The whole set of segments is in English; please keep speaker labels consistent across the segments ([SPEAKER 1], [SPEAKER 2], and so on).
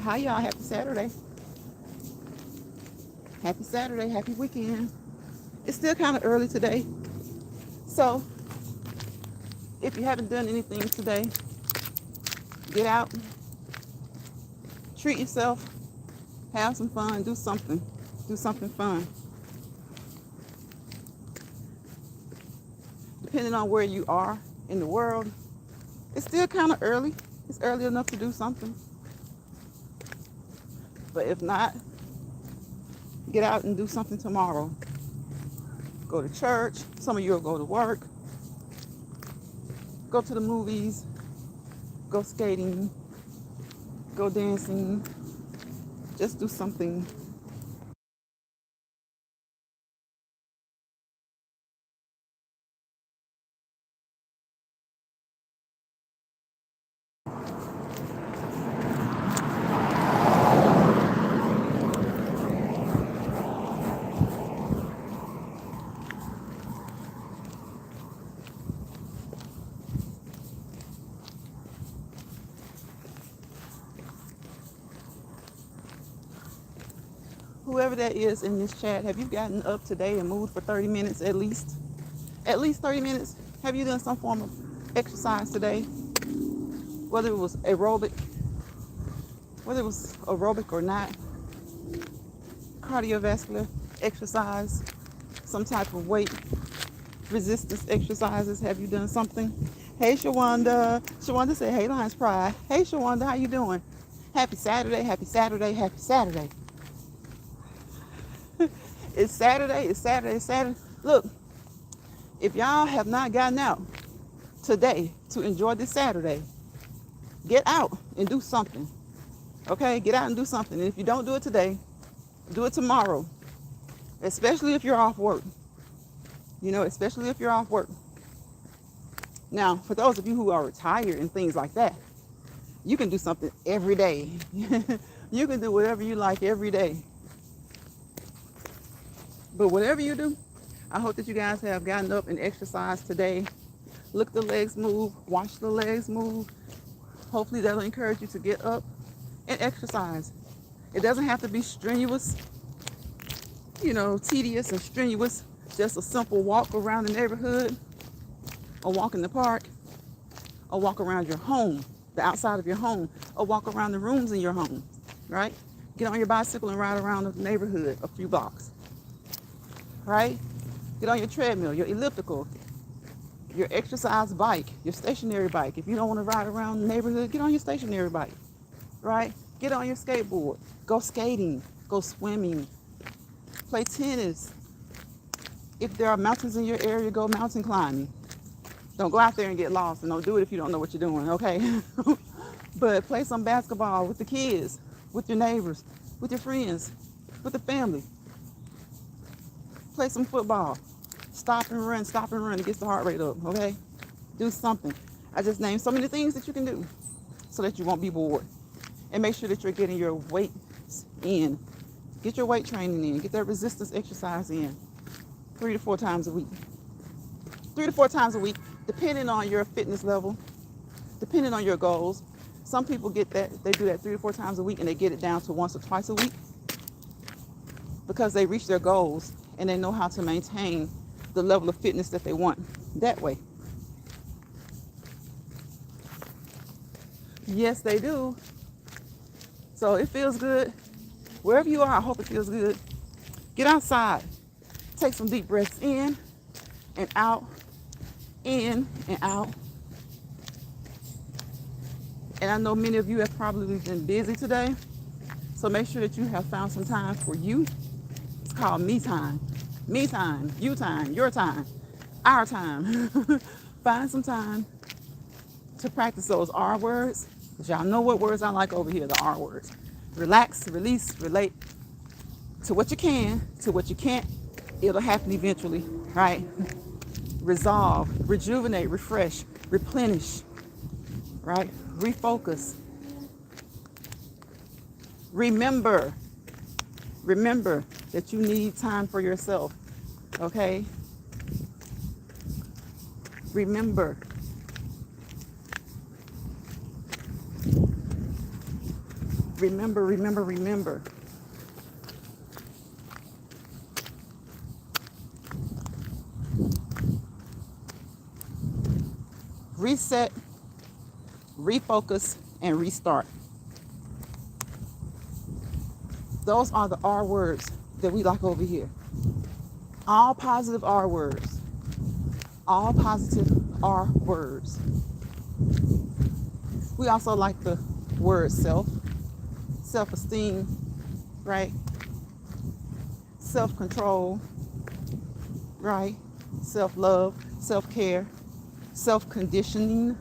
[SPEAKER 1] Hi y'all, happy Saturday. Happy Saturday, happy weekend. It's still kind of early today. So if you haven't done anything today, get out, treat yourself, have some fun, do something. Do something fun. Depending on where you are in the world, it's still kind of early. It's early enough to do something. But if not, get out and do something tomorrow. Go to church. Some of you will go to work. Go to the movies. Go skating. Go dancing. Just do something. Whoever that is in this chat, have you gotten up today and moved for 30 minutes at least? At least 30 minutes? Have you done some form of exercise today? Whether it was aerobic or not, cardiovascular exercise, some type of weight resistance exercises. Have you done something? Hey, Shawanda. Shawanda said, hey, Lions Pride. Hey, Shawanda, how you doing? Happy Saturday, happy Saturday, happy Saturday. It's Saturday, it's Saturday, it's Saturday. Look, if y'all have not gotten out today to enjoy this Saturday, get out and do something. Okay, get out and do something. And if you don't do it today, do it tomorrow. Especially if you're off work. Especially if you're off work. Now, for those of you who are retired and things like that, you can do something every day. You can do whatever you like every day. But whatever you do, I hope that you guys have gotten up and exercised today. Look the legs move, watch the legs move. Hopefully that'll encourage you to get up and exercise. It doesn't have to be strenuous, tedious and strenuous. Just a simple walk around the neighborhood, or walk in the park, or walk around your home, the outside of your home, or walk around the rooms in your home, right? Get on your bicycle and ride around the neighborhood a few blocks, right? Get on your treadmill, your elliptical, your exercise bike, your stationary bike. If you don't want to ride around the neighborhood, get on your stationary bike, right? Get on your skateboard, go skating, go swimming, play tennis. If there are mountains in your area, go mountain climbing. Don't go out there and get lost, and don't do it if you don't know what you're doing, okay? But play some basketball with the kids, with your neighbors, with your friends, with the family. Play some football. Stop and run. It gets the heart rate up, okay? Do something. I just named so many things that you can do so that you won't be bored. And make sure that you're getting your weights in. Get your weight training in. Get that resistance exercise in 3 to 4 times a week. 3 to 4 times a week, depending on your fitness level, depending on your goals. Some people get that, they do that 3 to 4 times a week and they get it down to once or twice a week because they reach their goals and they know how to maintain the level of fitness that they want that way. Yes, they do. So it feels good. Wherever you are, I hope it feels good. Get outside. Take some deep breaths in and out, in and out. And I know many of you have probably been busy today. So make sure that you have found some time for you. It's called me time. Me time, you time, your time, our time. Find some time to practice those R words. Because y'all know what words I like over here, the R words. Relax, release, relate to what you can, to what you can't. It'll happen eventually, right? Resolve, rejuvenate, refresh, replenish, right? Refocus. Remember that you need time for yourself, okay? Remember. Remember, remember, remember. Reset, refocus, and restart. Those are the R words that we like over here. All positive R words. All positive R words. We also like the word self, self-esteem, right? Self-control, right? Self-love, self-care, self-conditioning.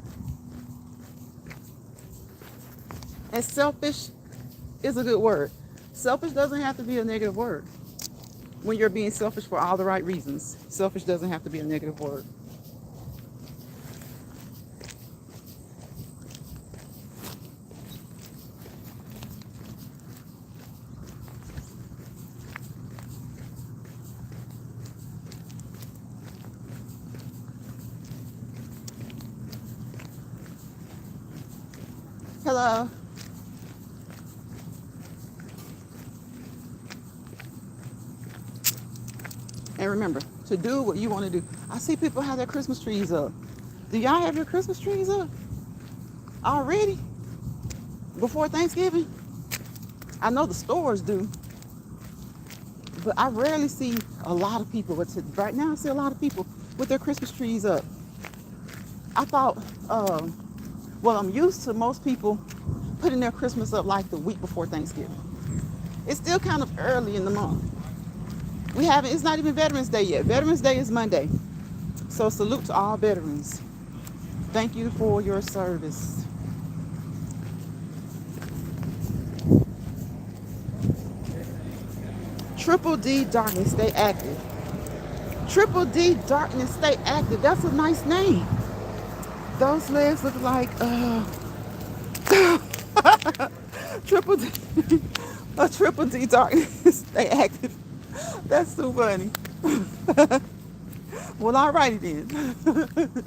[SPEAKER 1] And selfish is a good word. Selfish doesn't have to be a negative word. When you're being selfish for all the right reasons, selfish doesn't have to be a negative word. Hello. And remember, to do what you want to do. I see people have their Christmas trees up. Do y'all have your Christmas trees up already? Before Thanksgiving? I know the stores do. But I rarely see a lot of people. But right now I see a lot of people with their Christmas trees up. I thought, well, I'm used to most people putting their Christmas up like the week before Thanksgiving. It's still kind of early in the month. It's not even Veterans Day yet. Veterans Day is Monday. So salute to all veterans. Thank you for your service. Triple D Darkness, stay active. Triple D Darkness, stay active. That's a nice name. Those legs look like Triple D. A Triple D Darkness, stay active. That's too funny. Well, alrighty then.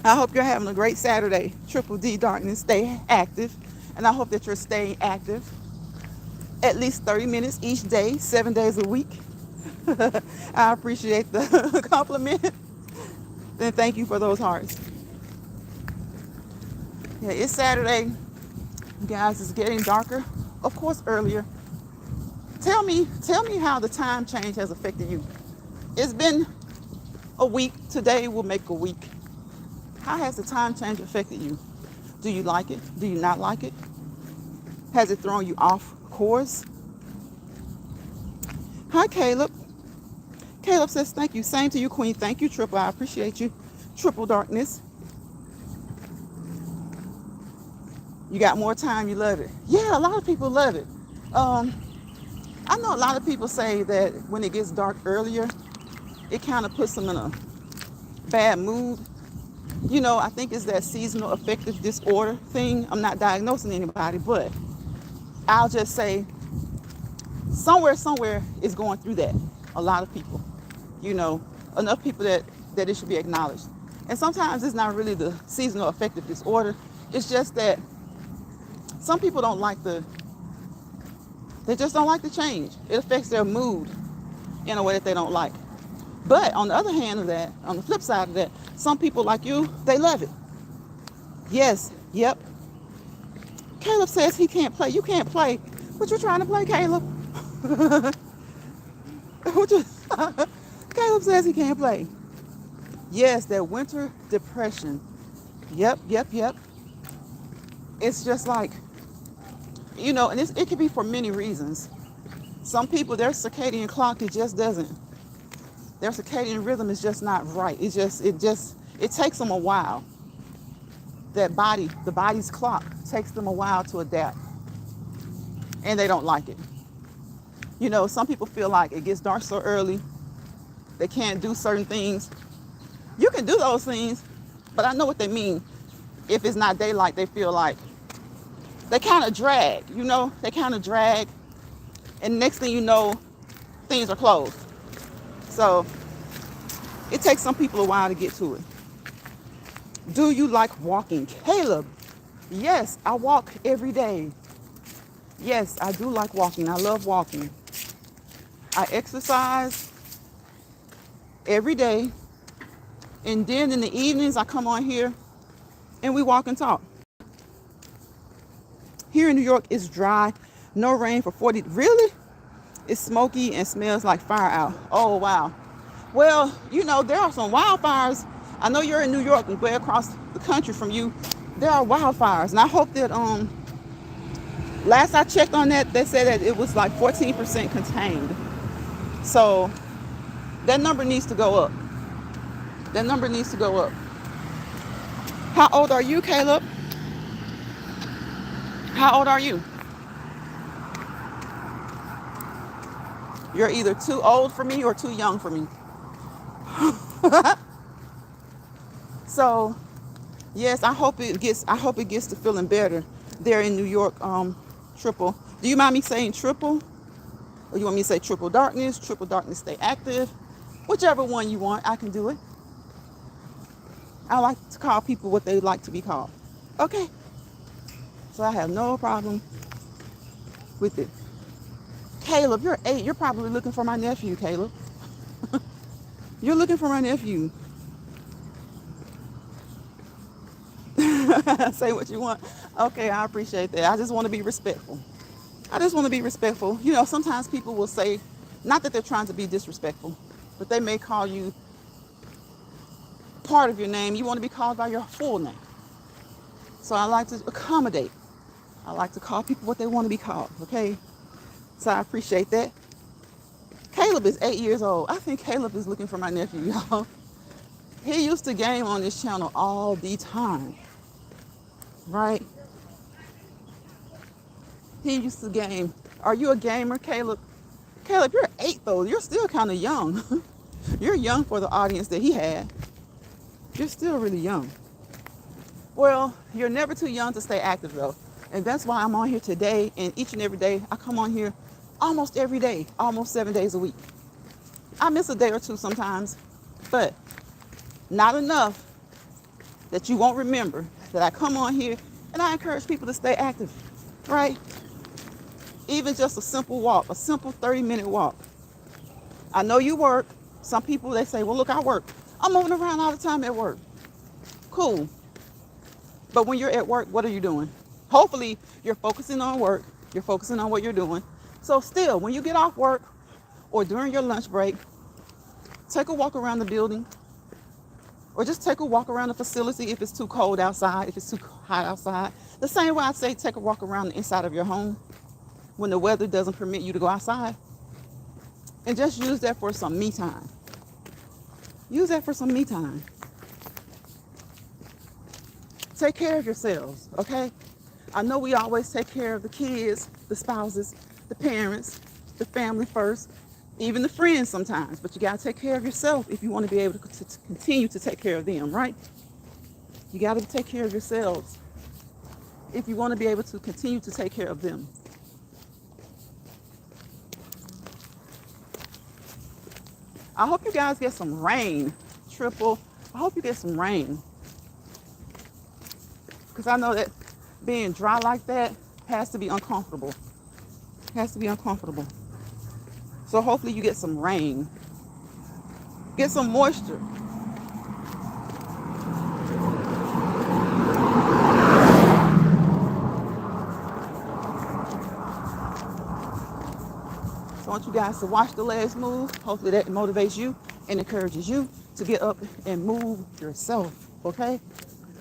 [SPEAKER 1] I hope you're having a great Saturday. Triple D Darkness, stay active. And I hope that you're staying active at least 30 minutes each day, 7 days a week. I appreciate the compliment. And thank you for those hearts. Yeah, it's Saturday. Guys, it's getting darker. Of course, earlier. Tell me how the time change has affected you. It's been a week. Today will make a week. How has the time change affected you? Do you like it? Do you not like it? Has it thrown you off course? Hi, Caleb. Caleb says, thank you. Same to you, Queen. Thank you, Triple. I appreciate you. Triple Darkness. You got more time, you love it. Yeah, a lot of people love it. I know a lot of people say that when it gets dark earlier, it kind of puts them in a bad mood. You know, I think it's that seasonal affective disorder thing. I'm not diagnosing anybody, but I'll just say somewhere is going through that. A lot of people, you know, enough people that it should be acknowledged. And sometimes it's not really the seasonal affective disorder. It's just that some people they just don't like the change. It affects their mood in a way that they don't like. But on the other hand of that, on the flip side of that, some people like you, they love it. Yes, yep. Caleb says he can't play. You can't play. What you trying to play, Caleb? Caleb says he can't play. Yes, that winter depression. Yep. It's just like, you know, and it could be for many reasons. Some people, their circadian clock, it just doesn't. Their circadian rhythm is just not right. It takes them a while. The body's clock takes them a while to adapt. And they don't like it. You know, some people feel like it gets dark so early, they can't do certain things. You can do those things, but I know what they mean. If it's not daylight, they feel like they kind of drag, you know? They kind of drag. And next thing you know, things are closed. So it takes some people a while to get to it. Do you like walking? Caleb, yes, I walk every day. Yes, I do like walking. I love walking. I exercise every day. And then in the evenings, I come on here and we walk and talk. Here in New York, it's dry. No rain for 40. Really? It's smoky and smells like fire out. Oh, wow. Well, you know, there are some wildfires. I know you're in New York and way across the country from you. There are wildfires. And I hope that, last I checked on that, they said that it was like 14% contained. So that number needs to go up. That number needs to go up. How old are you, Caleb? How old are you? You're either too old for me or too young for me. So, yes, I hope it gets to feeling better there in New York. Triple. Do you mind me saying triple? Or you want me to say triple darkness, stay active? Whichever one you want, I can do it. I like to call people what they like to be called. Okay. So I have no problem with it. Caleb, you're 8. You're probably looking for my nephew, Caleb. You're looking for my nephew. Say what you want. Okay, I appreciate that. I just want to be respectful. You know, sometimes people will say, not that they're trying to be disrespectful, but they may call you part of your name. You want to be called by your full name. So I like to accommodate. I like to call people what they want to be called, okay? So I appreciate that. Caleb is 8 years old. I think Caleb is looking for my nephew, y'all. He used to game on this channel all the time, right? He used to game. Are you a gamer, Caleb? Caleb, you're 8 though. You're still kind of young. You're young for the audience that he had. You're still really young. Well, you're never too young to stay active though. And that's why I'm on here today, and each and every day. I come on here almost every day, almost 7 days a week. I miss a day or two sometimes, but not enough that you won't remember that I come on here and I encourage people to stay active, right? Even just a simple walk, a simple 30-minute walk. I know you work. Some people, they say, well, look, I work. I'm moving around all the time at work. Cool. But when you're at work, what are you doing? Hopefully, you're focusing on work. You're focusing on what you're doing. So still, when you get off work or during your lunch break, take a walk around the building or just take a walk around the facility if it's too cold outside, if it's too hot outside. The same way I say take a walk around the inside of your home when the weather doesn't permit you to go outside. And just use that for some me time. Use that for some me time. Take care of yourselves, okay? I know we always take care of the kids, the spouses, the parents, the family first, even the friends sometimes. But you got to take care of yourself if you want to be able to continue to take care of them, right? You got to take care of yourselves if you want to be able to continue to take care of them. I hope you guys get some rain, Triple. I hope you get some rain. Because I know that being dry like that has to be uncomfortable. Has to be uncomfortable. So hopefully you get some rain. Get some moisture. So I want you guys to watch the legs move. Hopefully that motivates you and encourages you to get up and move yourself, okay?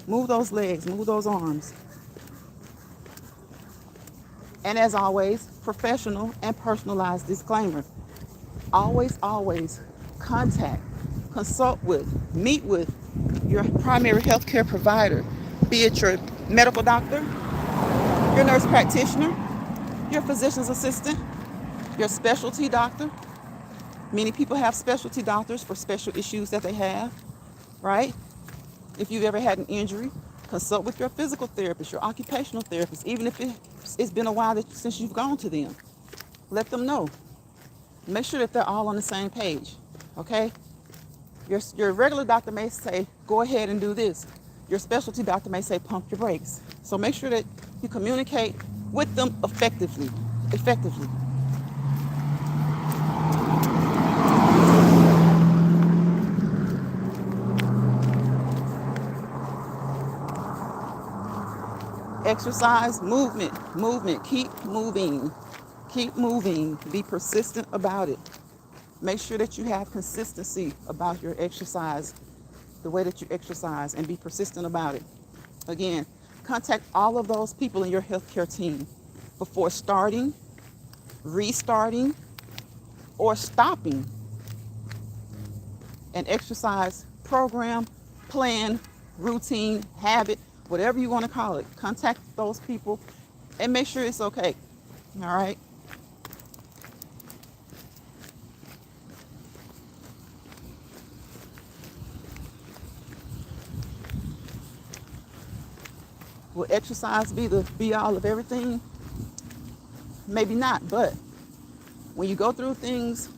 [SPEAKER 1] Move those legs, move those arms. And as always, professional and personalized disclaimer. Always, always contact, consult with, meet with your primary healthcare provider, be it your medical doctor, your nurse practitioner, your physician's assistant, your specialty doctor. Many people have specialty doctors for special issues that they have, right? If you've ever had an injury, consult with your physical therapist, your occupational therapist, even if it's been a while since you've gone to them. Let them know. Make sure that they're all on the same page, okay? Your regular doctor may say, go ahead and do this. Your specialty doctor may say, pump your brakes. So make sure that you communicate with them effectively. Exercise, movement, keep moving, be persistent about it. Make sure that you have consistency about your exercise, the way that you exercise, and be persistent about it. Again, contact all of those people in your healthcare team before starting, restarting, or stopping an exercise program, plan, routine, habit, whatever you want to call it. Contact those people and make sure it's okay. All right? Will exercise be the be all of everything? Maybe not, but when you go through things,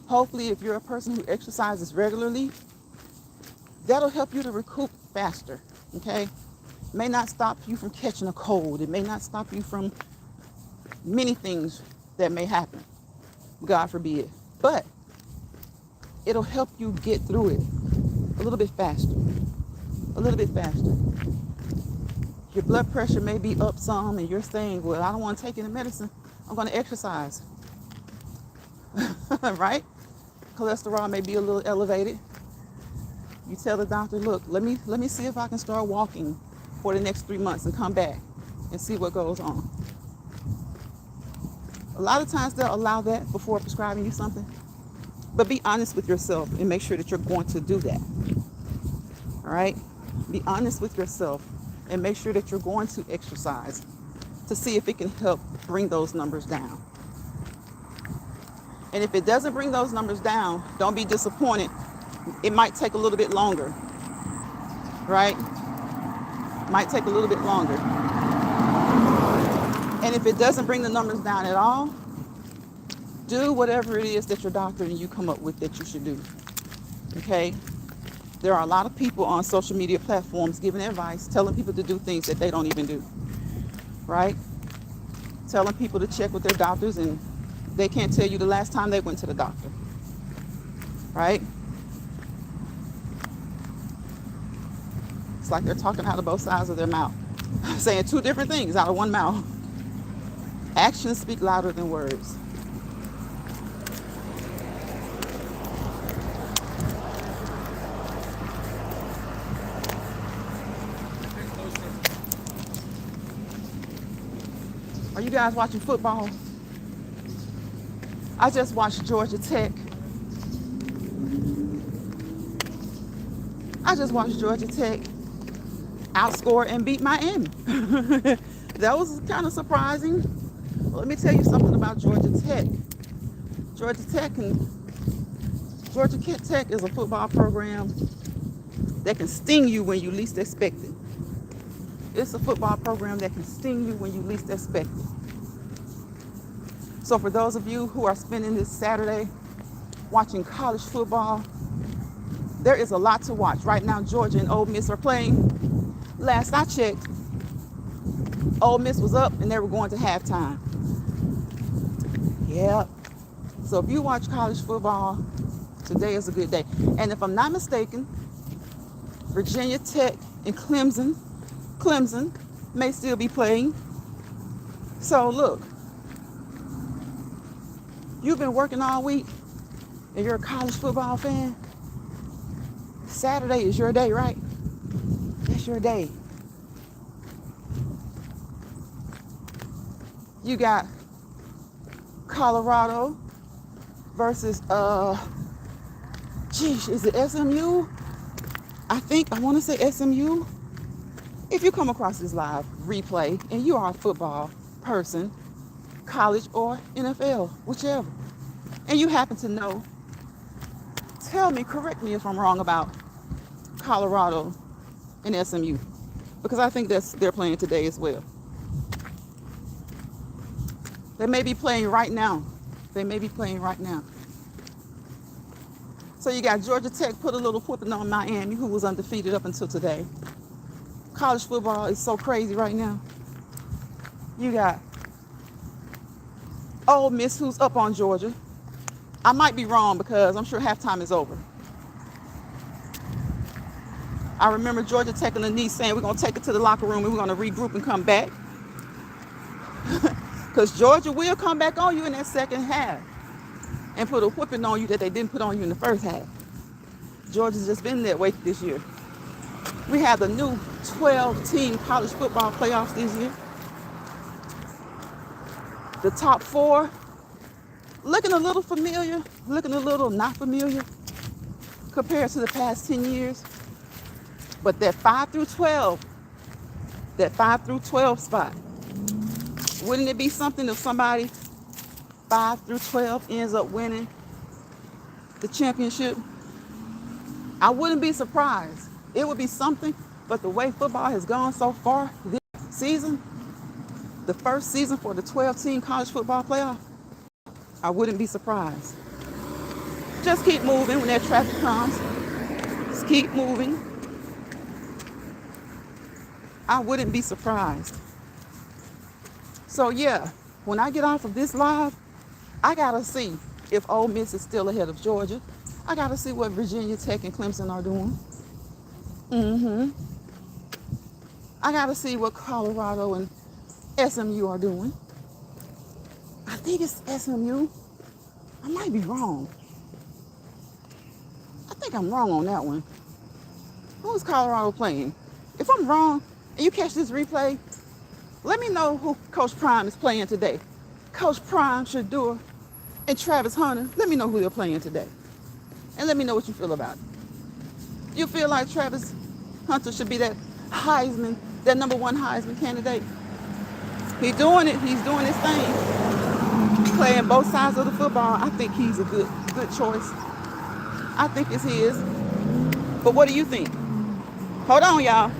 [SPEAKER 1] hopefully if you're a person who exercises regularly, that'll help you to recoup faster, okay? It may not stop you from catching a cold. It may not stop you from many things that may happen, God forbid. But it'll help you get through it a little bit faster, Your blood pressure may be up some and you're saying, well, I don't want to take any medicine. I'm going to exercise, right? Cholesterol may be a little elevated. You tell the doctor, look, let me see if I can start walking for the next 3 months and come back and see what goes on. A lot of times they'll allow that before prescribing you something, but be honest with yourself and make sure that you're going to do that. All right? Be honest with yourself and make sure that you're going to exercise to see if it can help bring those numbers down. And if it doesn't bring those numbers down, don't be disappointed. It might take a little bit longer, right? Might take a little bit longer. And if it doesn't bring the numbers down at all, do whatever it is that your doctor and you come up with that you should do, okay? There are a lot of people on social media platforms giving advice, telling people to do things that they don't even do, right? Telling people to check with their doctors and they can't tell you the last time they went to the doctor, right? It's like they're talking out of both sides of their mouth, saying two different things out of one mouth. Actions speak louder than words. Are you guys watching football? I just watched Georgia Tech. Outscore and beat Miami. That was kind of surprising. Well, let me tell you something about Georgia Tech. Georgia Tech is a football program that can sting you when you least expect it. It's a football program that can sting you when you least expect it. So for those of you who are spending this Saturday watching college football, there is a lot to watch. Right now, Georgia and Ole Miss are playing. Last I checked, Ole Miss was up and they were going to halftime. Yeah. So if you watch college football, today is a good day. And if I'm not mistaken, Virginia Tech and Clemson may still be playing. So look, you've been working all week and you're a college football fan. Saturday is your day, right? That's your day. You got Colorado versus, is it SMU? I want to say SMU. If you come across this live replay and you are a football person, college or NFL, whichever, and you happen to know, tell me, correct me if I'm wrong about Colorado and SMU, because I think they're playing today as well. They may be playing right now. So you got Georgia Tech put a little whooping on Miami, who was undefeated up until today. College football is so crazy right now. You got Ole Miss, who's up on Georgia. I might be wrong because I'm sure halftime is over. I remember Georgia taking a knee saying we're going to take it to the locker room and we're going to regroup and come back. Because Georgia will come back on you in that second half and put a whipping on you that they didn't put on you in the first half. Georgia's just been that way this year. We have the new 12-team college football playoffs this year. The top four, looking a little familiar, looking a little not familiar compared to the past 10 years. But that 5 through 12 spot, wouldn't it be something if somebody 5 through 12 ends up winning the championship? I wouldn't be surprised. It would be something, but the way football has gone so far this season, the first season for the 12-team college football playoff, I wouldn't be surprised. Just keep moving when that traffic comes. Just keep moving. I wouldn't be surprised. So yeah, when I get off of this live, I gotta see if Ole Miss is still ahead of Georgia. I gotta see what Virginia Tech and Clemson are doing. I gotta see what Colorado and SMU are doing. I think it's SMU. I might be wrong. I think I'm wrong on that one. Who's Colorado playing? If I'm wrong and you catch this replay, let me know who Coach Prime is playing today. Coach Prime, Shador, and Travis Hunter. Let me know who they're playing today. And let me know what you feel about it. You feel like Travis Hunter should be that Heisman, that number one Heisman candidate? He's doing it. He's doing his thing. Playing both sides of the football. I think he's a good choice. I think it's his. But what do you think? Hold on, y'all.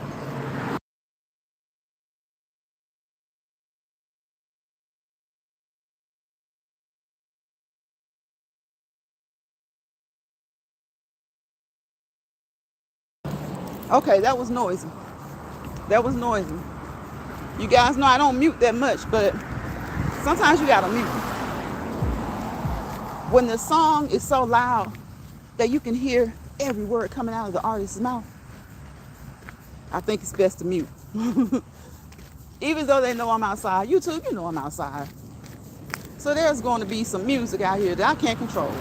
[SPEAKER 1] Okay, that was noisy. That was noisy. You guys know I don't mute that much, but sometimes you gotta mute. When the song is so loud that you can hear every word coming out of the artist's mouth, I think it's best to mute. Even though they know I'm outside. YouTube, you know I'm outside. So there's going to be some music out here that I can't control.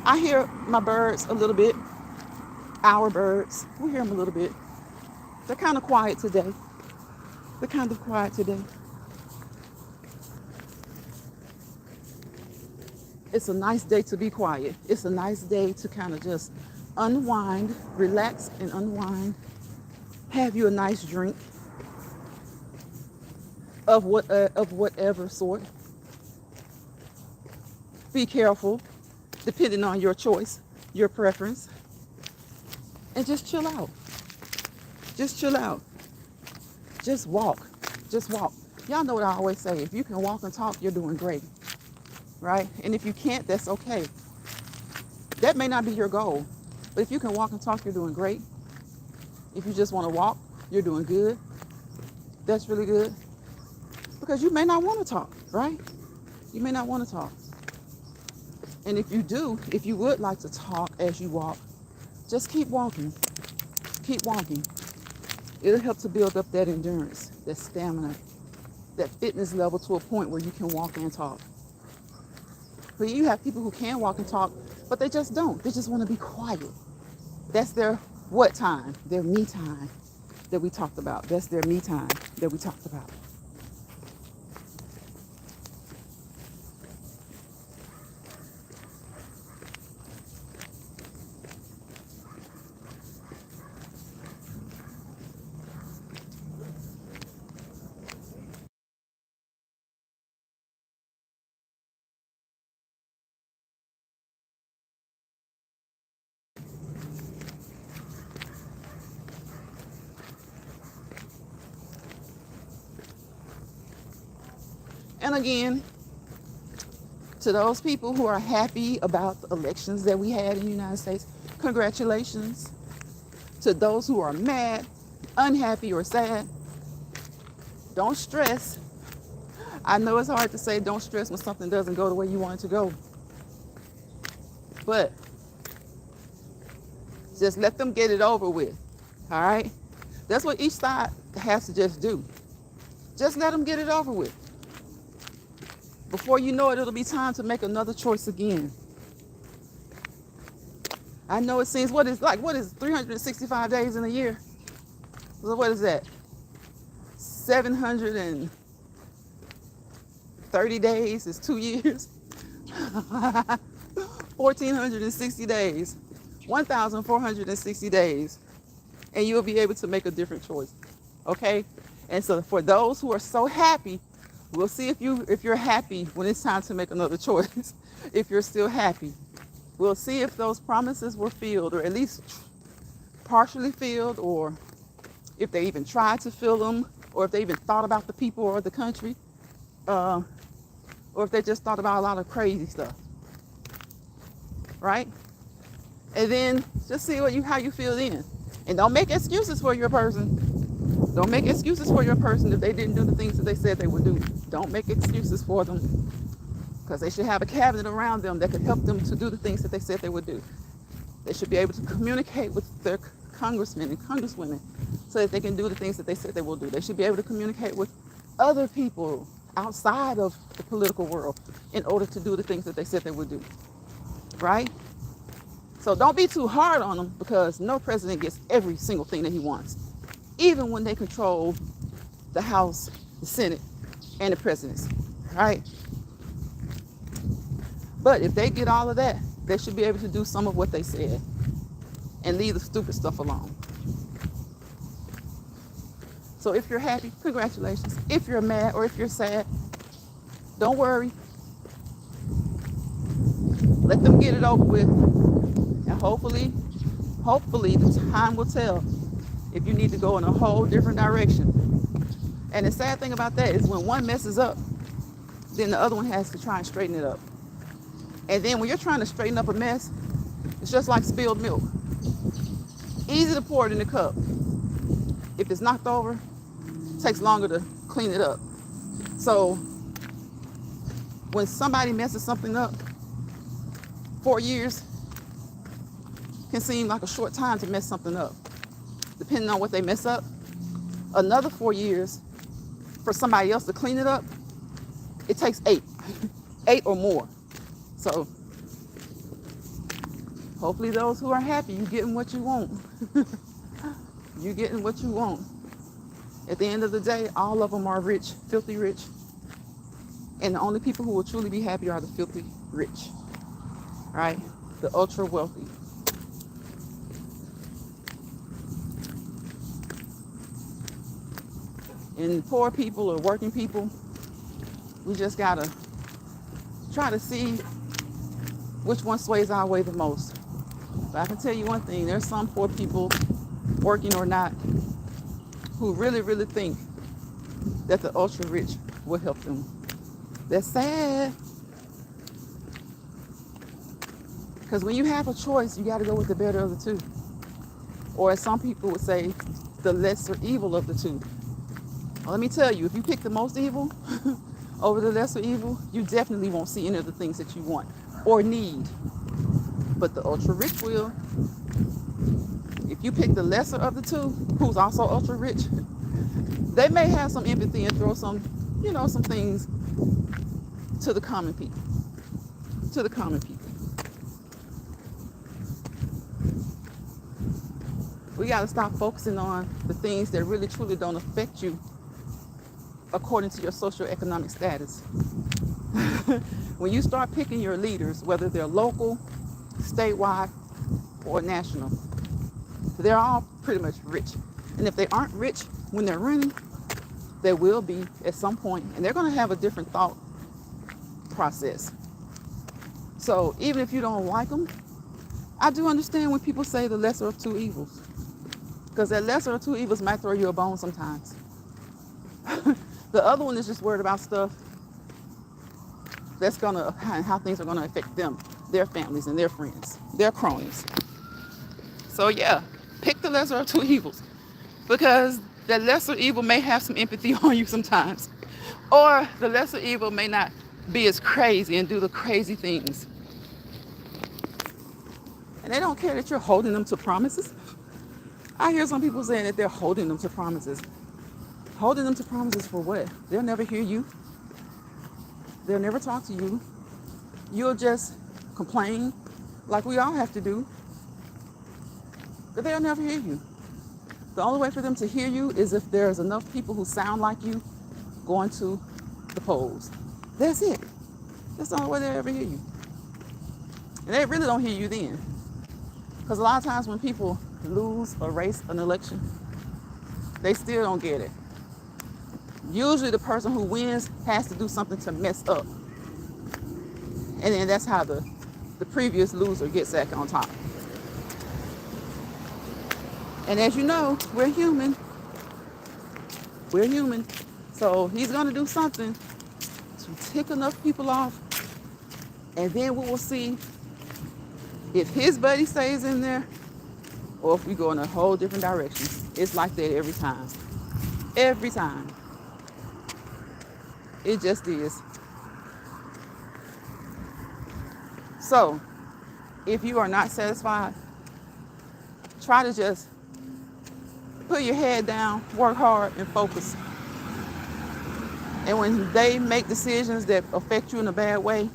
[SPEAKER 1] I hear my birds a little bit. Our birds. We hear them a little bit. They're kind of quiet today. It's a nice day to be quiet. It's a nice day to kind of just unwind, relax and unwind. Have you a nice drink of whatever sort. Be careful, depending on your choice, your preference. And just chill out. Just chill out. Just walk. Just walk. Y'all know what I always say. If you can walk and talk, you're doing great. Right? And if you can't, that's okay. That may not be your goal. But if you can walk and talk, you're doing great. If you just want to walk, you're doing good. That's really good. Because you may not want to talk, right? You may not want to talk. And if you do, if you would like to talk as you walk, just keep walking. Keep walking. It'll help to build up that endurance, that stamina, that fitness level to a point where you can walk and talk. But you have people who can walk and talk, but they just don't. They just want to be quiet. That's their what time? Their me time that we talked about. That's their me time that we talked about. And again, to those people who are happy about the elections that we had in the United States, congratulations. To those who are mad, unhappy, or sad, don't stress. I know it's hard to say don't stress when something doesn't go the way you want it to go. But just let them get it over with. All right? That's what each side has to just do. Just let them get it over with. Before you know it, it'll be time to make another choice again. I know it seems, what is 365 days in a year? So what is that? 730 days is 2 years. 1,460 days. 1,460 days. And you'll be able to make a different choice. Okay? And so for those who are so happy, we'll see if you're happy when it's time to make another choice. If you're still happy. We'll see if those promises were filled, or at least partially filled, or if they even tried to fill them, or if they even thought about the people or the country, or if they just thought about a lot of crazy stuff. Right? And then just see how you feel then. And don't make excuses for your person. Don't make excuses for your person if they didn't do the things that they said they would do. Don't make excuses for them, because they should have a cabinet around them that could help them to do the things that they said they would do. They should be able to communicate with their congressmen and congresswomen so that they can do the things that they said they will do. They should be able to communicate with other people outside of the political world in order to do the things that they said they would do. Right? So don't be too hard on them, because no president gets every single thing that he wants, even when they control the House, the Senate, and the presidency. Right? But if they get all of that, they should be able to do some of what they said and leave the stupid stuff alone. So if you're happy, congratulations. If you're mad or if you're sad, don't worry. Let them get it over with. And hopefully the time will tell if you need to go in a whole different direction. And the sad thing about that is when one messes up, then the other one has to try and straighten it up. And then when you're trying to straighten up a mess, it's just like spilled milk. Easy to pour it in the cup. If it's knocked over, it takes longer to clean it up. So when somebody messes something up, 4 years can seem like a short time to mess something up. Depending on what they mess up, another 4 years for somebody else to clean it up, it takes 8 or more. So hopefully those who are happy, you getting what you want. You getting what you want. At the end of the day, all of them are rich, filthy rich. And the only people who will truly be happy are the filthy rich. Right? The ultra wealthy. And poor people or working people, we just gotta try to see which one sways our way the most. But I can tell you one thing, there's some poor people, working or not, who really, really think that the ultra rich will help them. That's sad. Because when you have a choice, you got to go with the better of the two. Or as some people would say, the lesser evil of the two. Well, let me tell you, if you pick the most evil over the lesser evil, you definitely won't see any of the things that you want or need. But the ultra rich will. If you pick the lesser of the two, who's also ultra rich, they may have some empathy and throw some things to the common people. To the common people. We got to stop focusing on the things that really truly don't affect you according to your socioeconomic status. When you start picking your leaders, whether they're local, statewide, or national, they're all pretty much rich. And if they aren't rich when they're running, they will be at some point, and they're going to have a different thought process. So even if you don't like them, I do understand when people say the lesser of two evils, because that lesser of two evils might throw you a bone sometimes. The other one is just worried about stuff that's how things are gonna affect them, their families, and their friends, their cronies. So yeah, Pick the lesser of two evils, because the lesser evil may have some empathy on you sometimes, or the lesser evil may not be as crazy and do the crazy things. And they don't care that you're holding them to promises. I hear some people saying that they're holding them to promises. Holding them to promises for what? They'll never hear you. They'll never talk to you. You'll just complain like we all have to do. But they'll never hear you. The only way for them to hear you is if there's enough people who sound like you going to the polls. That's it. That's the only way they'll ever hear you. And they really don't hear you then. Because a lot of times when people lose a race, an election, they still don't get it. Usually the person who wins has to do something to mess up. And then that's how the previous loser gets back on top. And as you know, we're human. We're human. So he's going to do something to tick enough people off. And then we will see if his buddy stays in there or if we go in a whole different direction. It's like that every time. Every time. It just is. So, if you are not satisfied, try to just put your head down, work hard, and focus. And when they make decisions that affect you in a bad way,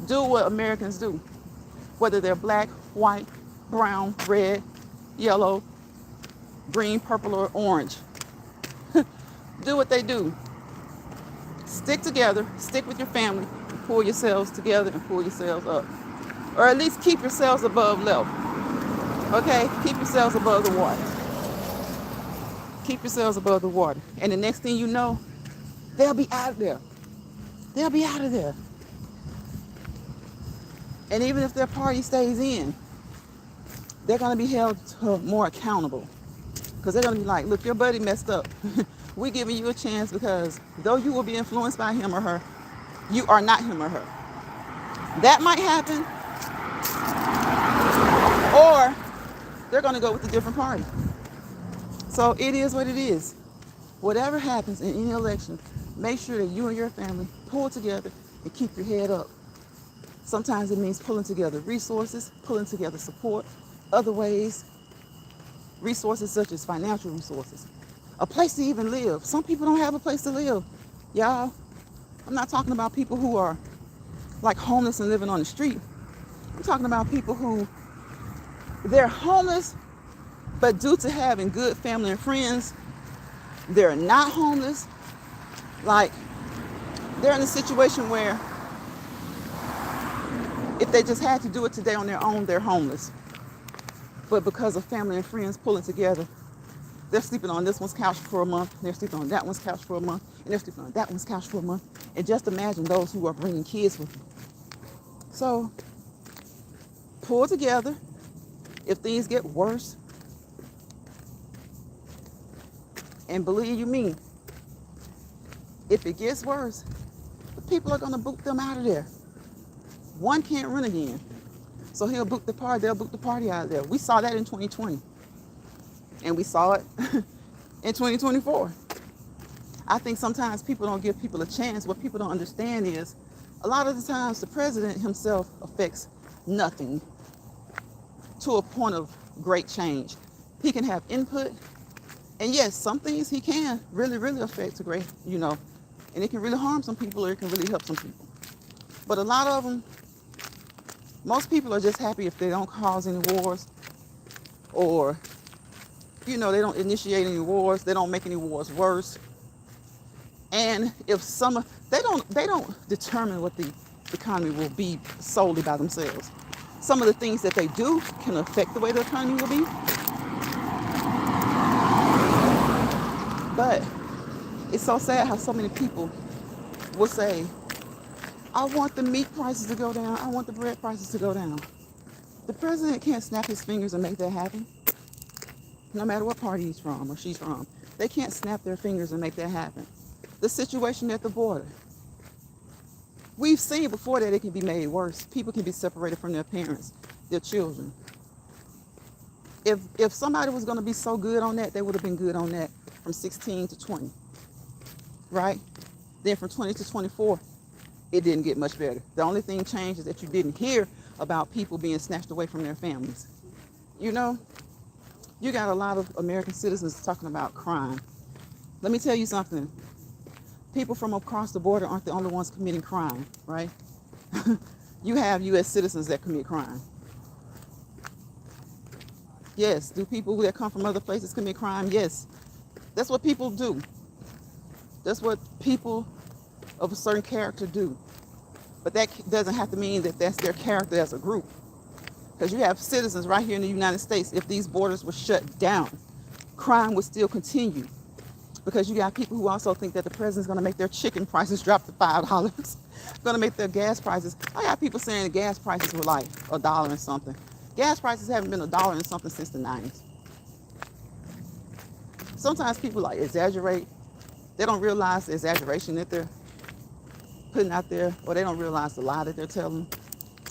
[SPEAKER 1] do what Americans do. Whether they're black, white, brown, red, yellow, green, purple, or orange. Do what they do. Stick together, stick with your family, and pull yourselves together and pull yourselves up. Or at least keep yourselves above level. Okay? Keep yourselves above the water. Keep yourselves above the water. And the next thing you know, they'll be out of there. They'll be out of there. And even if their party stays in, they're going to be held more accountable. Because they're going to be like, look, your buddy messed up. We're giving you a chance because though you will be influenced by him or her, you are not him or her. That might happen. Or they're going to go with a different party. So it is what it is. Whatever happens in any election, make sure that you and your family pull together and keep your head up. Sometimes it means pulling together resources, pulling together support, other ways, resources such as financial resources, a place to even live. Some people don't have a place to live. Y'all, I'm not talking about people who are like homeless and living on the street. I'm talking about people who, they're homeless, but due to having good family and friends, they're not homeless. Like, they're in a situation where if they just had to do it today on their own, they're homeless. But because of family and friends pulling together, they're sleeping on this one's couch for a month, they're sleeping on that one's couch for a month, and they're sleeping on that one's couch for a month. And just imagine those who are bringing kids with them. So, pull together. If things get worse, and believe you me, if it gets worse, the people are going to boot them out of there. One can't run again. So he'll boot the party, they'll boot the party out of there. We saw that in 2020. And we saw it in 2024. I think sometimes people don't give people a chance. What people don't understand is a lot of the times the president himself affects nothing to a point of great change. He can have input. And yes, some things he can really, really affect a great, and it can really harm some people or it can really help some people. But a lot of them, most people are just happy if they don't cause any wars or, they don't initiate any wars. They don't make any wars worse. And if they don't determine what the economy will be solely by themselves. Some of the things that they do can affect the way the economy will be. But it's so sad how so many people will say, I want the meat prices to go down. I want the bread prices to go down. The president can't snap his fingers and make that happen. No matter what party he's from or she's from. They can't snap their fingers and make that happen. The situation at the border. We've seen before that it can be made worse. People can be separated from their parents, their children. If somebody was going to be so good on that, they would have been good on that from 16 to 20, right? Then from 20 to 24, it didn't get much better. The only thing changed is that you didn't hear about people being snatched away from their families. You know, you got a lot of American citizens talking about crime. Let me tell you something. People from across the border aren't the only ones committing crime, right? You have U.S. citizens that commit crime. Yes. Do people that come from other places commit crime? Yes. That's what people do. That's what people of a certain character do. But that doesn't have to mean that that's their character as a group. Because you have citizens right here in the United States. If these borders were shut down, crime would still continue. Because you got people who also think that the president's going to make their chicken prices drop to $5. Going to make their gas prices. I got people saying the gas prices were like $1 and something. Gas prices haven't been $1 and something since the 90s. Sometimes people like exaggerate. They don't realize the exaggeration that they're putting out there, or they don't realize the lie that they're telling.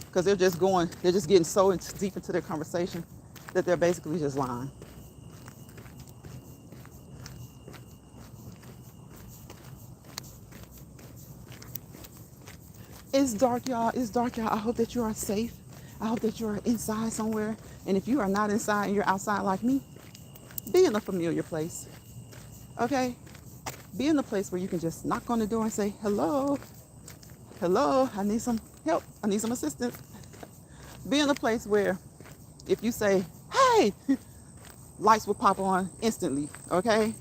[SPEAKER 1] Because they're just getting so deep into their conversation that they're basically just lying. It's dark, y'all. It's dark, y'all. I hope that you are safe. I hope that you're inside somewhere. And if you are not inside and you're outside like me, be in a familiar place. Okay? Be in a place where you can just knock on the door and say, hello. Hello, I need some help. I need some assistance. Be in a place where if you say, hey, lights will pop on instantly. Okay?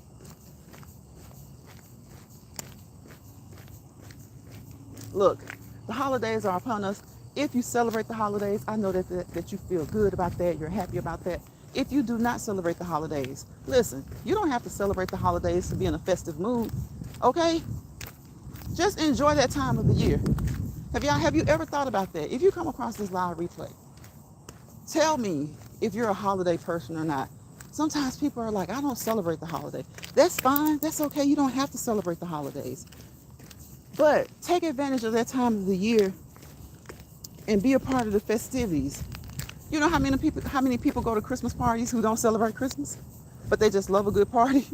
[SPEAKER 1] Look, the holidays are upon us. If you celebrate the holidays, I know that you feel good about that. You're happy about that. If you do not celebrate the holidays, listen, you don't have to celebrate the holidays to be in a festive mood. Okay? Just enjoy that time of the year. Have you ever thought about that? If you come across this live replay, tell me if you're a holiday person or not. Sometimes people are like, I don't celebrate the holiday. That's fine. That's okay. You don't have to celebrate the holidays. But take advantage of that time of the year and be a part of the festivities. You know how many people go to Christmas parties who don't celebrate Christmas, but they just love a good party?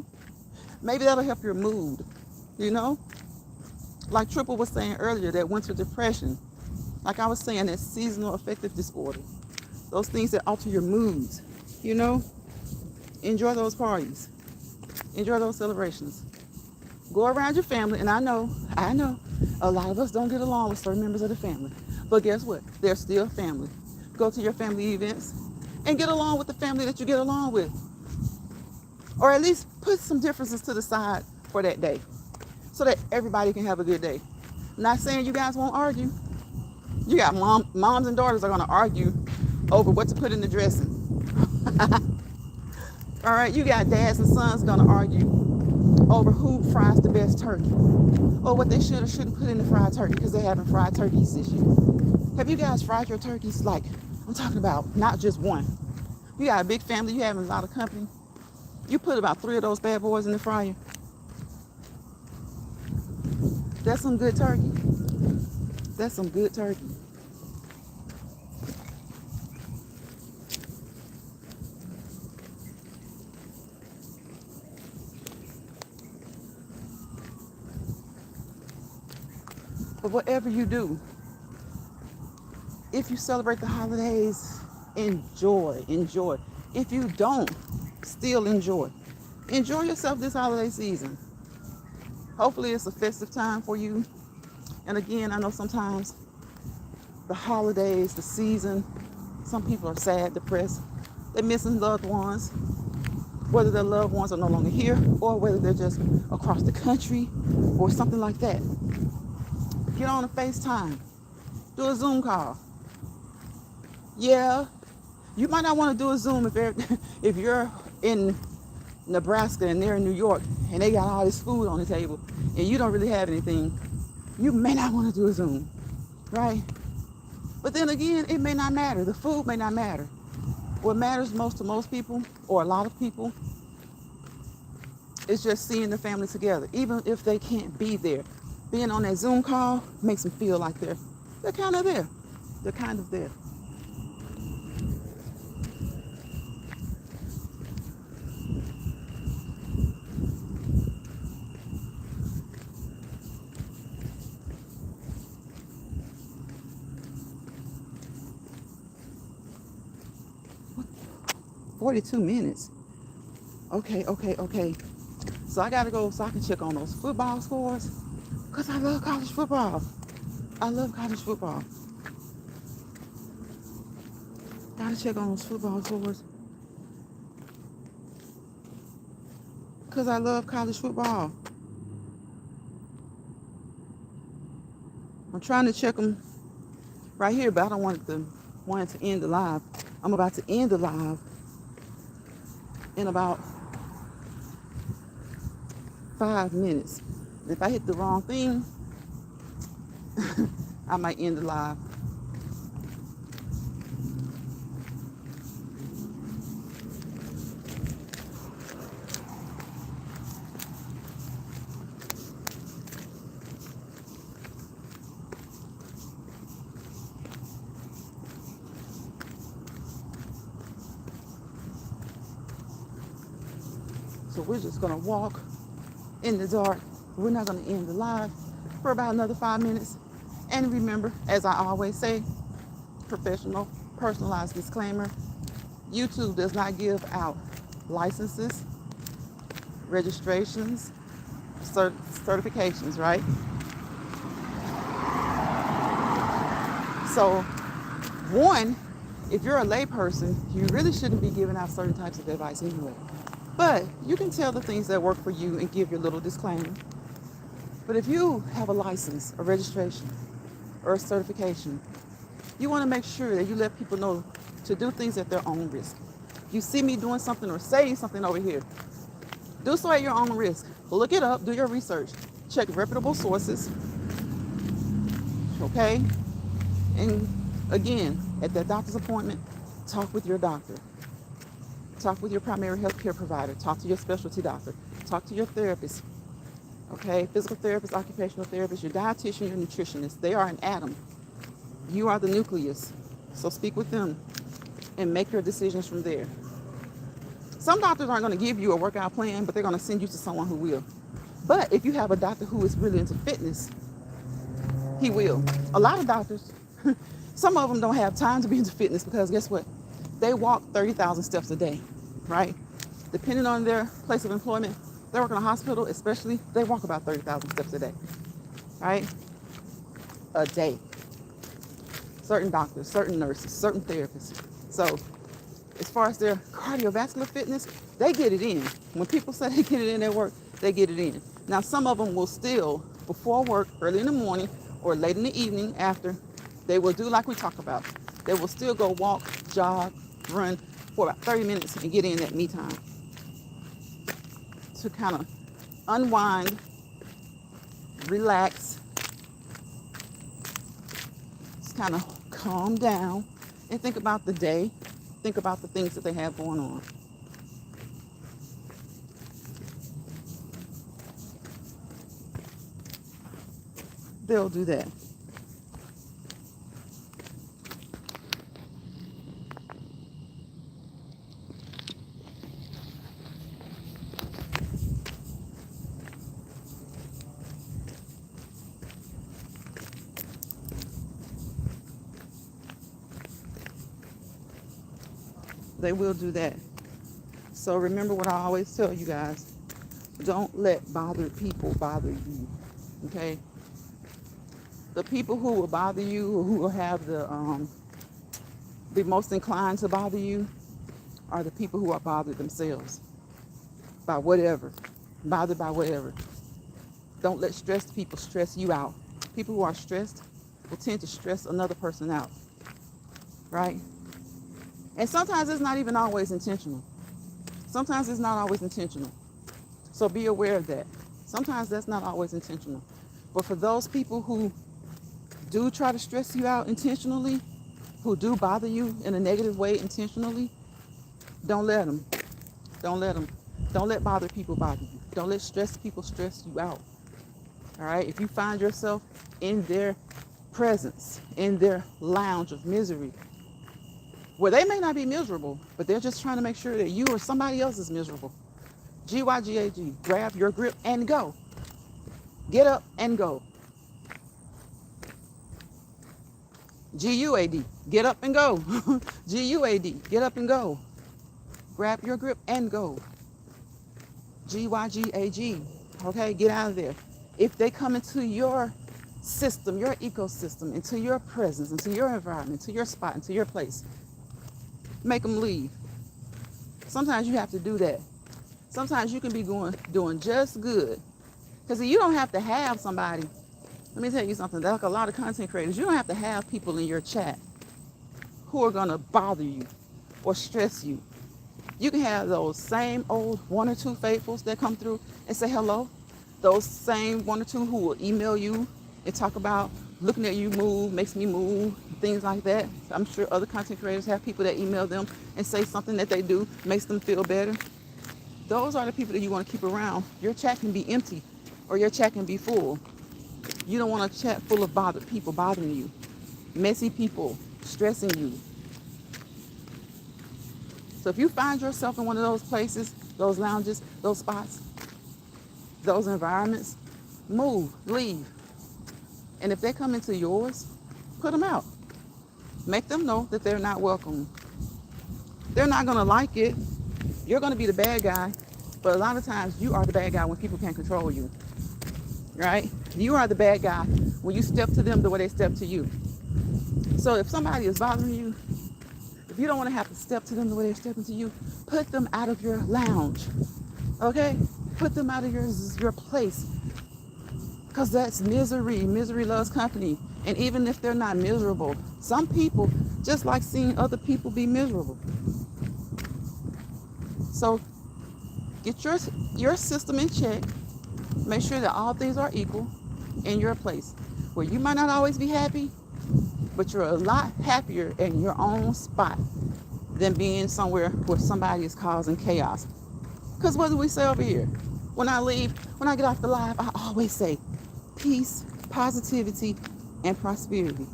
[SPEAKER 1] Maybe that'll help your mood, you know? Like Triple was saying earlier, that winter depression. Like I was saying, that seasonal affective disorder. Those things that alter your moods, you know? Enjoy those parties. Enjoy those celebrations. Go around your family, and I know, a lot of us don't get along with certain members of the family. But guess what? They're still family. Go to your family events and get along with the family that you get along with. Or at least put some differences to the side for that day so that everybody can have a good day. Not saying you guys won't argue. You got moms and daughters are going to argue over what to put in the dressing. All right, you got dads and sons going to argue over who fries the best turkey, or what they should or shouldn't put in the fried turkey because they're having fried turkeys this year. Have you guys fried your turkeys? Like, I'm talking about not just one. You got a big family, you having a lot of company. You put about 3 of those bad boys in the fryer. That's some good turkey. That's some good turkey. But whatever you do, if you celebrate the holidays, enjoy. If you don't, still enjoy. Enjoy yourself this holiday season. Hopefully it's a festive time for you. And again, I know sometimes the holidays, the season, some people are sad, depressed. They're missing loved ones, whether their loved ones are no longer here or whether they're just across the country or something like that. Get on a FaceTime. Do a Zoom call. Yeah, you might not want to do a Zoom if you're in Nebraska and they're in New York and they got all this food on the table and you don't really have anything. You may not want to do a Zoom, right? But then again, it may not matter. The food may not matter. What matters most to most people, or a lot of people, is just seeing the family together, even if they can't be there. Being on that Zoom call makes them feel like they're kind of there. They're kind of there. 42 minutes. Okay. So I gotta go so I can check on those football scores. Because I love college football. I love college football. Gotta check on those football scores. Because I love college football. I'm trying to check them right here, but I don't want it to end the live. I'm about to end the live in about 5 minutes. If I hit the wrong thing, I might end the live. So we're just gonna walk in the dark. We're not gonna end the live for about another 5 minutes. And remember, as I always say, professional, personalized disclaimer, YouTube does not give out licenses, registrations, certifications, right? So, one, if you're a layperson, you really shouldn't be giving out certain types of advice anyway. But you can tell the things that work for you and give your little disclaimer. But if you have a license, a registration, or a certification, you want to make sure that you let people know to do things at their own risk. You see me doing something or saying something over here, do so at your own risk. Look it up, do your research, check reputable sources, okay? And again, at that doctor's appointment, talk with your doctor. Talk with your primary health care provider. Talk to your specialty doctor. Talk to your therapist. Okay? Physical therapist, occupational therapist, your dietitian, your nutritionist. They are an atom. You are the nucleus. So speak with them and make your decisions from there. Some doctors aren't going to give you a workout plan, but they're going to send you to someone who will. But if you have a doctor who is really into fitness, he will. A lot of doctors, some of them don't have time to be into fitness because guess what? They walk 30,000 steps a day, right? Depending on their place of employment, they work in a hospital, especially, they walk about 30,000 steps a day, right? A day. Certain doctors, certain nurses, certain therapists. So as far as their cardiovascular fitness, they get it in. When people say they get it in at work, they get it in. Now, some of them will still, before work, early in the morning or late in the evening after, they will do like we talk about. They will still go walk, jog, run for about 30 minutes and get in that me time to kind of unwind, relax, just kind of calm down and think about the day, think about the things that they have going on. They'll do that. They will do that. So remember what I always tell you guys. Don't let bothered people bother you. Okay? The people who will bother you or who will have the most inclined to bother you are the people who are bothered themselves by whatever. Bothered by whatever. Don't let stressed people stress you out. People who are stressed will tend to stress another person out. Right? And sometimes it's not even always intentional. Sometimes it's not always intentional. So be aware of that. Sometimes that's not always intentional. But for those people who do try to stress you out intentionally, who do bother you in a negative way intentionally, don't let them. Don't let them. Don't let bothered people bother you. Don't let stressed people stress you out. All right? If you find yourself in their presence, in their lounge of misery, where they may not be miserable, but they're just trying to make sure that you or somebody else is miserable. GYGAG, grab your grip and go. Get up and go. GUAD, get up and go. GUAD, get up and go. Grab your grip and go. GYGAG. Okay, get out of there. If they come into your system, your ecosystem, into your presence, into your environment, into your spot, into your place, make them leave. Sometimes you have to do that. Sometimes you can be doing just good. Because you don't have to have somebody. Let me tell you something. Like a lot of content creators, you don't have to have people in your chat who are going to bother you or stress you. You can have those same old one or two faithfuls that come through and say hello. Those same one or two who will email you and talk about looking at you move, makes me move, things like that. I'm sure other content creators have people that email them and say something that they do makes them feel better. Those are the people that you want to keep around. Your chat can be empty or your chat can be full. You don't want a chat full of bothered people bothering you, messy people stressing you. So if you find yourself in one of those places, those lounges, those spots, those environments, move, leave. And if they come into yours, put them out. Make them know that they're not welcome. They're not going to like it. You're going to be the bad guy. But a lot of times you are the bad guy when people can't control you. Right? You are the bad guy when you step to them the way they step to you. So if somebody is bothering you, if you don't want to have to step to them the way they're stepping to you, put them out of your lounge. Okay? Put them out of your place. Because that's misery. Misery loves company. And even if they're not miserable, some people just like seeing other people be miserable. So get your system in check. Make sure that all things are equal in your place. Where you might not always be happy, but you're a lot happier in your own spot than being somewhere where somebody is causing chaos. Because what do we say over here? When I get off the live, I always say peace, positivity, and prosperity.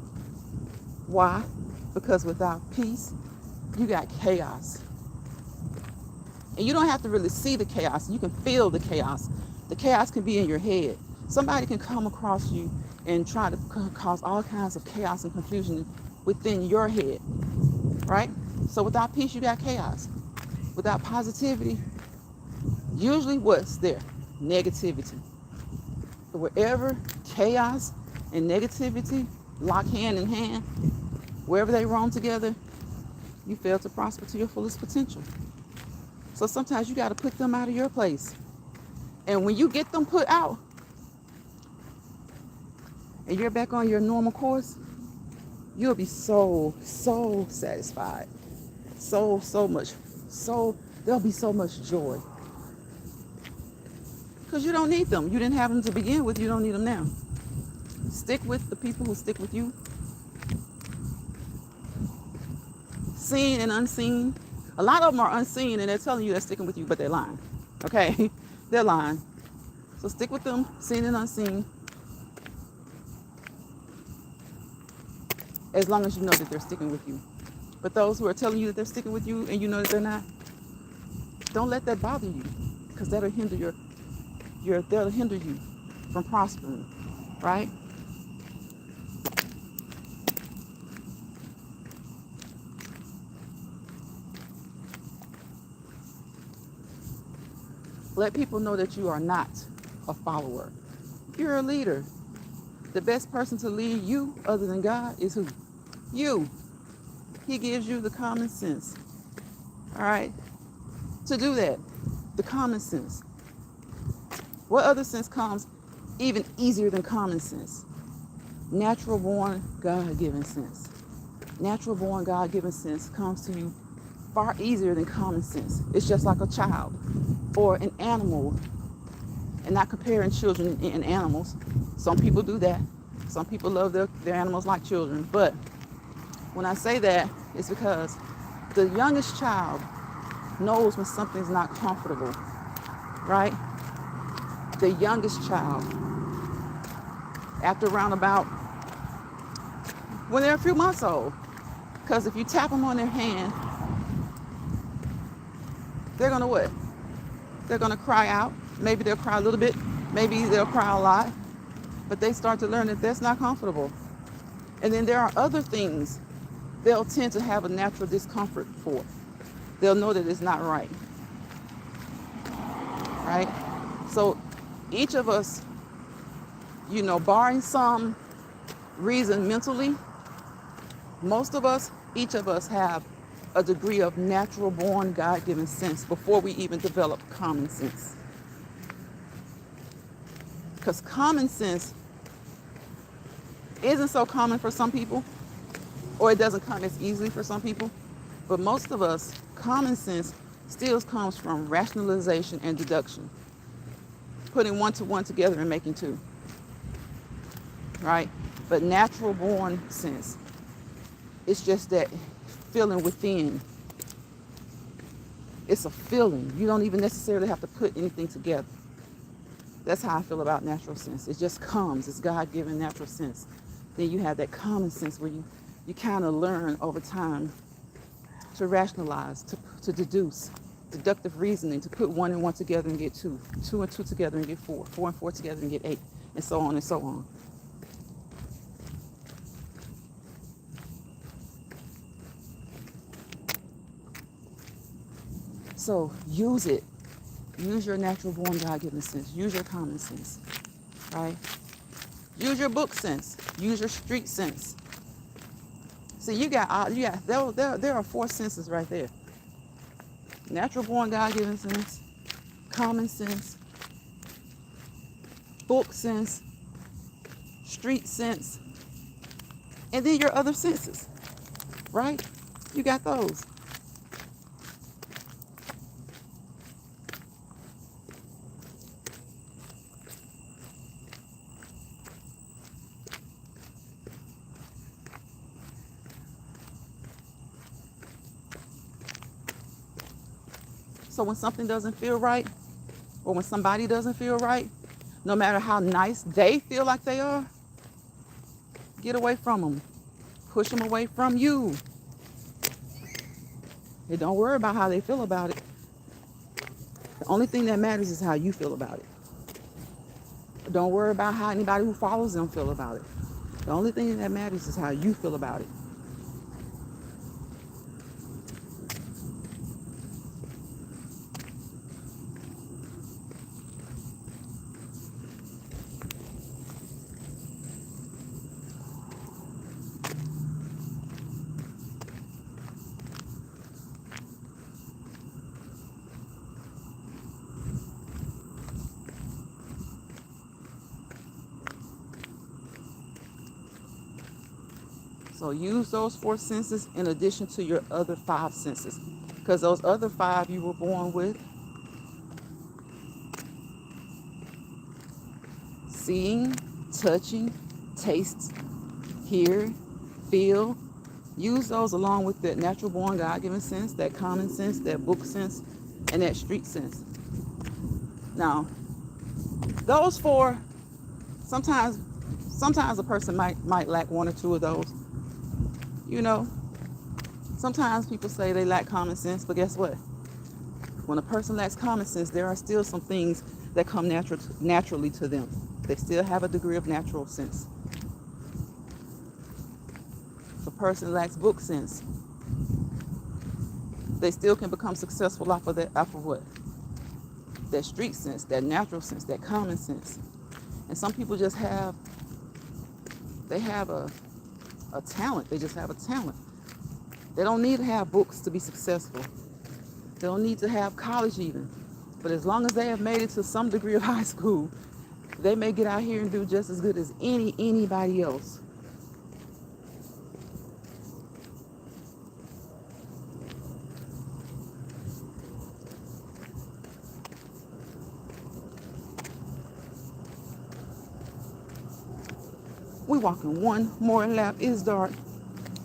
[SPEAKER 1] Why? Because without peace, you got chaos. And you don't have to really see the chaos. You can feel the chaos. The chaos can be in your head. Somebody can come across you and try to cause all kinds of chaos and confusion within your head, right? So without peace, you got chaos. Without positivity, usually what's there? Negativity. So wherever chaos and negativity lock hand in hand, wherever they roam together, you fail to prosper to your fullest potential. So sometimes you got to put them out of your place. And when you get them put out and you're back on your normal course, you'll be so satisfied. There'll be so much joy. Because you don't need them. You didn't have them to begin with. You don't need them now. Stick with the people who stick with you. Seen and unseen. A lot of them are unseen and they're telling you they're sticking with you, but they're lying. Okay? They're lying. So stick with them, seen and unseen. As long as you know that they're sticking with you. But those who are telling you that they're sticking with you and you know that they're not, don't let that bother you. Because that'll hinder they'll hinder you from prospering. Right? Let people know that you are not a follower. You're a leader. The best person to lead you other than God is who? You. He gives you the common sense. All right? To do that. The common sense. What other sense comes even easier than common sense? Natural born, God-given sense. Natural born, God-given sense comes to you far easier than common sense. It's just like a child or an animal. And not comparing children and animals. Some people do that. Some people love their animals like children. But when I say that, it's because the youngest child knows when something's not comfortable, right? The youngest child, after around about when they're a few months old. Because if you tap them on their hand, they're going to what? They're going to cry out. Maybe they'll cry a little bit. Maybe they'll cry a lot. But they start to learn that that's not comfortable. And then there are other things they'll tend to have a natural discomfort for. they'll know that it's not right, right? So each of us, barring some reason mentally, most of us, each of us have a degree of natural born God-given sense before we even develop common sense. Because common sense isn't so common for some people, or it doesn't come as easily for some people. But most of us, common sense still comes from rationalization and deduction, putting one to one together and making two, right? But natural born sense, it's just that feeling within. It's a feeling. You don't even necessarily have to put anything together. That's how I feel about natural sense. It just comes. It's God-given natural sense. Then you have that common sense where you kind of learn over time to rationalize, to deduce, deductive reasoning, to put one and one together and get two, two and two together and get four, four and four together and get eight, and so on and so on. So use it. Use your natural born God-given sense. Use your common sense, right? Use your book sense. Use your street sense. See, there are four senses right there. Natural born God-given sense, common sense, book sense, street sense, and then your other senses, right? You got those. So when something doesn't feel right, or when somebody doesn't feel right, no matter how nice they feel like they are, get away from them. Push them away from you. And don't worry about how they feel about it. The only thing that matters is how you feel about it. Don't worry about how anybody who follows them feel about it. The only thing that matters is how you feel about it. So use those four senses in addition to your other five senses, because those other five you were born with. Seeing, touching, taste, hear, feel. Use those along with that natural born God-given sense, that common sense, that book sense, and that street sense. Now, those four, sometimes a person might lack one or two of those. Sometimes people say they lack common sense, but guess what? When a person lacks common sense, there are still some things that come naturally to them. They still have a degree of natural sense. If a person lacks book sense, they still can become successful off of what? That street sense, that natural sense, that common sense. And some people just have a talent. They just have a talent. They don't need to have books to be successful. They don't need to have college even. But as long as they have made it to some degree of high school, they may get out here and do just as good as anybody else. We're walking one more lap. It's dark,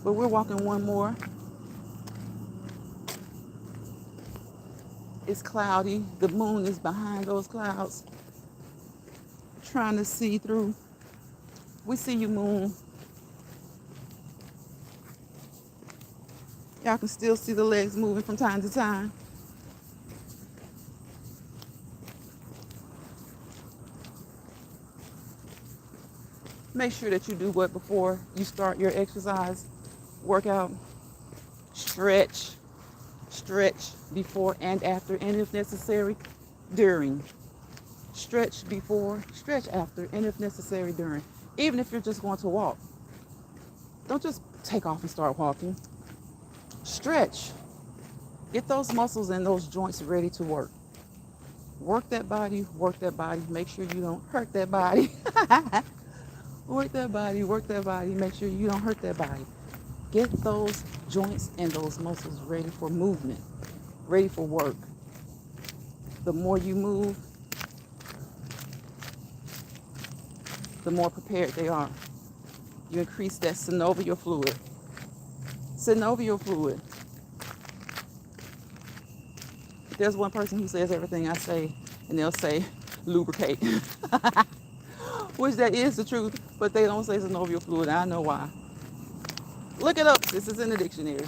[SPEAKER 1] but we're walking one more. It's cloudy. The moon is behind those clouds, trying to see through. We see you, moon. Y'all can still see the legs moving from time to time. Make sure that you do what before you start your exercise workout? Stretch Stretch before and after, and if necessary, during. Stretch before, stretch after, and if necessary, during. Even if you're just going to walk, don't just take off and start walking. Stretch. Get those muscles and those joints ready to work. Work that body, work that body. Make sure you don't hurt that body. Work that body, work that body. Make sure you don't hurt that body. Get those joints and those muscles ready for movement, ready for work. The more you move, the more prepared they are. You increase that synovial fluid. Synovial fluid. There's one person who says everything I say, and they'll say lubricate. Which that is the truth, but they don't say synovial fluid. I know why. Look it up. This is in the dictionary.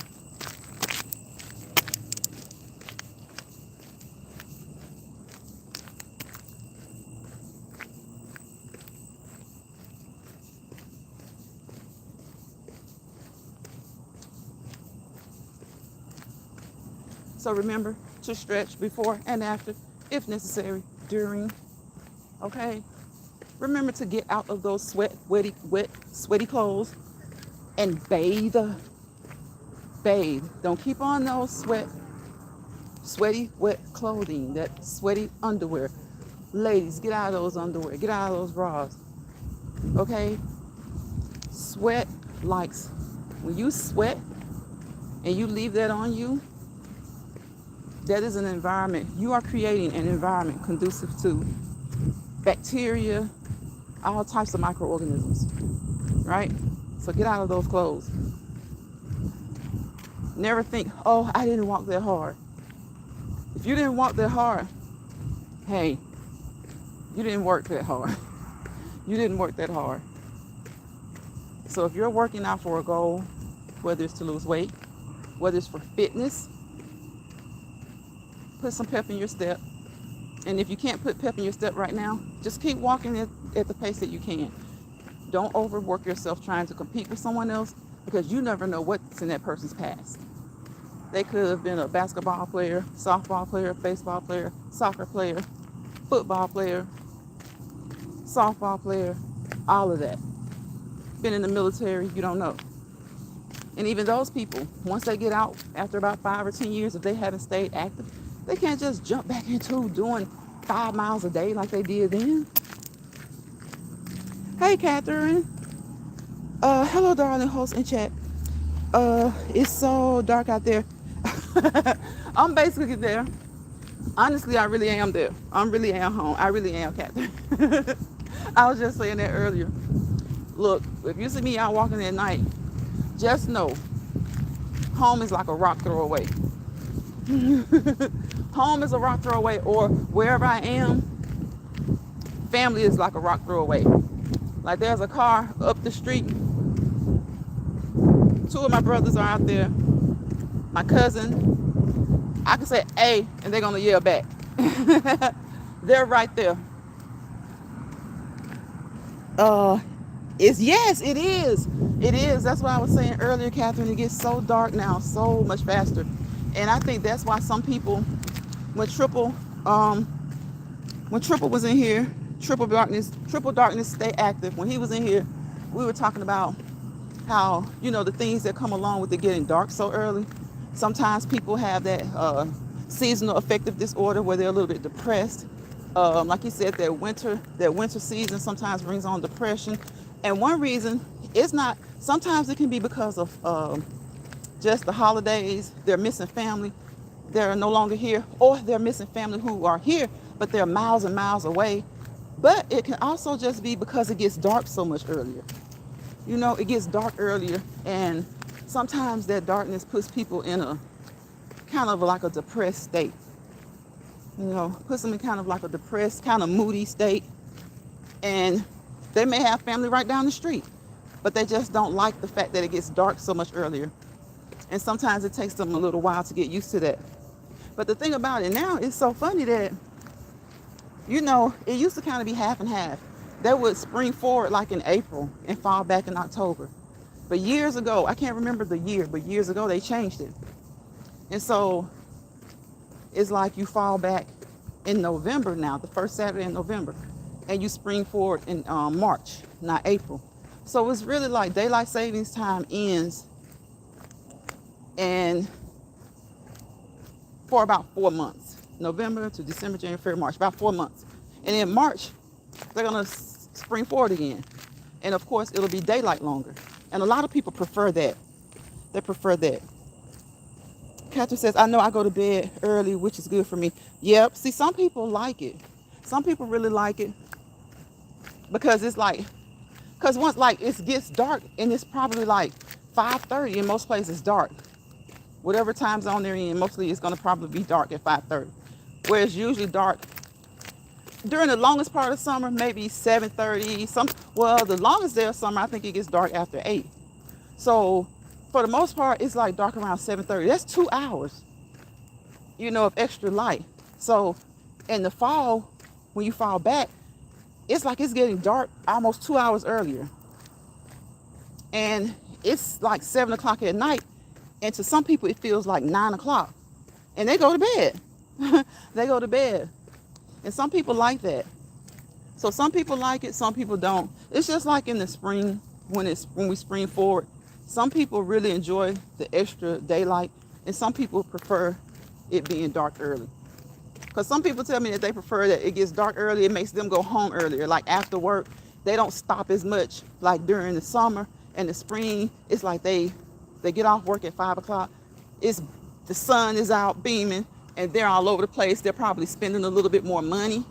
[SPEAKER 1] So remember to stretch before and after, if necessary, during. Okay? Remember to get out of those sweaty clothes and bathe. Bathe. Don't keep on those sweaty, wet clothing, that sweaty underwear. Ladies, get out of those underwear. Get out of those bras. Okay? Sweat likes, when you sweat and you leave that on you, that is an environment. You are creating an environment conducive to bacteria, all types of microorganisms, right? So get out of those clothes. Never think, oh, I didn't walk that hard. If you didn't walk that hard, hey, you didn't work that hard. You didn't work that hard. So if you're working out for a goal, whether it's to lose weight, whether it's for fitness, put some pep in your step. And if you can't put pep in your step right now, just keep walking at the pace that you can. Don't overwork yourself trying to compete with someone else, because you never know what's in that person's past. They could have been a basketball player, softball player, baseball player, soccer player, football player, softball player, all of that. Been in the military, you don't know. And even those people, once they get out after about 5 or 10 years, if they haven't stayed active, they can't just jump back into doing 5 miles a day like they did then. Hey, Catherine. Hello, darling host in chat. It's so dark out there. I'm basically there. Honestly, I really am there. I really am home. I really am, Catherine. I was just saying that earlier. Look, if you see me out walking at night, just know home is like a rock throw away. Home is a rock throw away, or wherever I am, family is like a rock throw away. Like there's a car up the street. 2 of my brothers are out there. My cousin, I can say, hey, and they're gonna yell back. They're right there. Yes, it is. It is. That's what I was saying earlier, Catherine. It gets so dark now, so much faster. And I think that's why some people, when Triple was in here, Triple Darkness, stay active. When he was in here, we were talking about how, the things that come along with it getting dark so early. Sometimes people have that seasonal affective disorder where they're a little bit depressed. Like you said, that winter season sometimes brings on depression. And one reason is not, sometimes it can be because of just the holidays. They're missing family. They're no longer here, or they're missing family who are here, but they're miles and miles away. But it can also just be because it gets dark so much earlier. It gets dark earlier, and sometimes that darkness puts people in a kind of like a depressed state. Puts them in kind of like a depressed, kind of moody state. And they may have family right down the street, but they just don't like the fact that it gets dark so much earlier. And sometimes it takes them a little while to get used to that. But the thing about it now, it's so funny that, it used to kind of be half and half. They would spring forward like in April and fall back in October. But years ago, I can't remember the year, but years ago they changed it. And so It's like you fall back in November now, the first Saturday in November, and you spring forward in March, not April. So it's really like daylight savings time ends and for about 4 months, November to December, January, February, March, about 4 months. And in March, they're gonna spring forward again. And of course, it'll be daylight longer. And a lot of people prefer that. They prefer that. Catherine says, I know I go to bed early, which is good for me. Yep. See, some people like it. Some people really like it because it's like, because once like it gets dark and it's probably like 5:30 in most places dark. Whatever time zone they're in, mostly it's going to probably be dark at 5:30. Whereas usually dark during the longest part of summer, maybe 7:30. Well, the longest day of summer, I think it gets dark after 8. So for the most part, it's like dark around 7:30. That's 2 hours, of extra light. So in the fall, when you fall back, it's like it's getting dark almost 2 hours earlier. And it's like 7 o'clock at night. And to some people, it feels like 9 o'clock. And they go to bed. They go to bed. And some people like that. So some people like it, some people don't. It's just like in the spring, when we spring forward. Some people really enjoy the extra daylight, and some people prefer it being dark early. Because some people tell me that they prefer that it gets dark early. It makes them go home earlier. Like after work, they don't stop as much. Like during the summer and the spring, it's like they get off work at 5 o'clock. The sun is out beaming, and they're all over the place. They're probably spending a little bit more money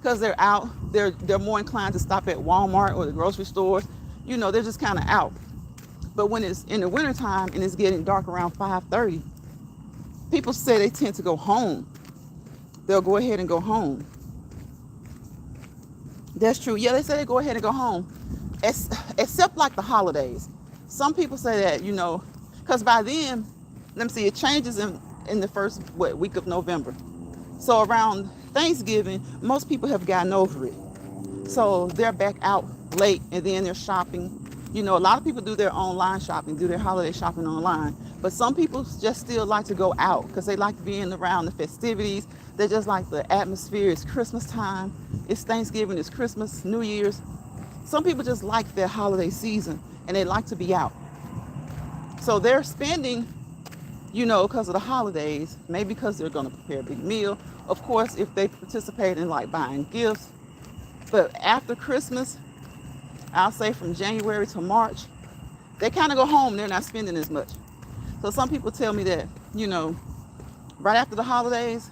[SPEAKER 1] because they're out. They're more inclined to stop at Walmart or the grocery stores. They're just kind of out. But when it's in the wintertime and it's getting dark around 5:30, people say they tend to go home. They'll go ahead and go home. That's true. Yeah, they say they go ahead and go home, except like the holidays. Some people say that, because by then, let me see, it changes in the first week of November. So around Thanksgiving, most people have gotten over it. So they're back out late, and then they're shopping. A lot of people do their online shopping, do their holiday shopping online. But some people just still like to go out because they like being around the festivities. They just like the atmosphere. It's Christmas time. It's Thanksgiving. It's Christmas, New Year's. Some people just like their holiday season, and they like to be out. So they're spending, because of the holidays, maybe because they're going to prepare a big meal. Of course, if they participate in like buying gifts. But after Christmas, I'll say from January to March, they kind of go home. They're not spending as much. So some people tell me that, right after the holidays,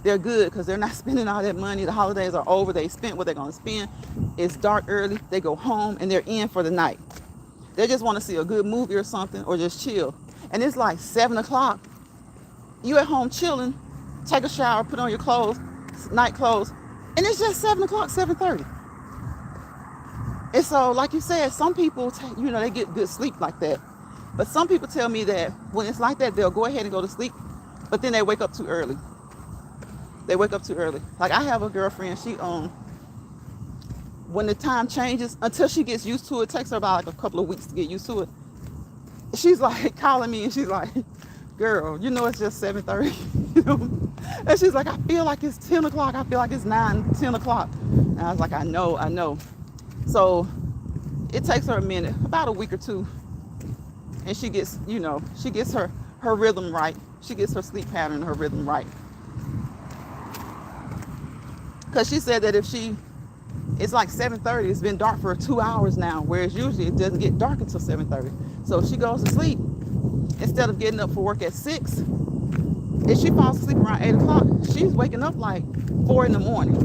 [SPEAKER 1] they're good because they're not spending all that money. The holidays are over. They spent what they're going to spend. It's dark early. They go home and they're in for the night. They just want to see a good movie or something or just chill. And it's like 7 o'clock. You at home chilling, take a shower, put on your clothes, night clothes, and it's just 7 o'clock, 7:30. And so, like you said, some people, they get good sleep like that. But some people tell me that when it's like that, they'll go ahead and go to sleep, but then they wake up too early. They wake up too early. Like I have a girlfriend, she when the time changes, until she gets used to it, it takes her about like a couple of weeks to get used to it. She's like calling me and she's like, girl, it's just 7:30. And she's like, I feel like it's 10 o'clock. I feel like it's 9, 10 o'clock. And I was like, I know. So it takes her a minute, about a week or two. And she gets, she gets her rhythm right. She gets her sleep pattern, her rhythm right. Because she said that it's like 7:30, it's been dark for 2 hours now, whereas usually it doesn't get dark until 7:30. So if she goes to sleep, instead of getting up for work at 6, if she falls asleep around 8 o'clock, she's waking up like 4 in the morning.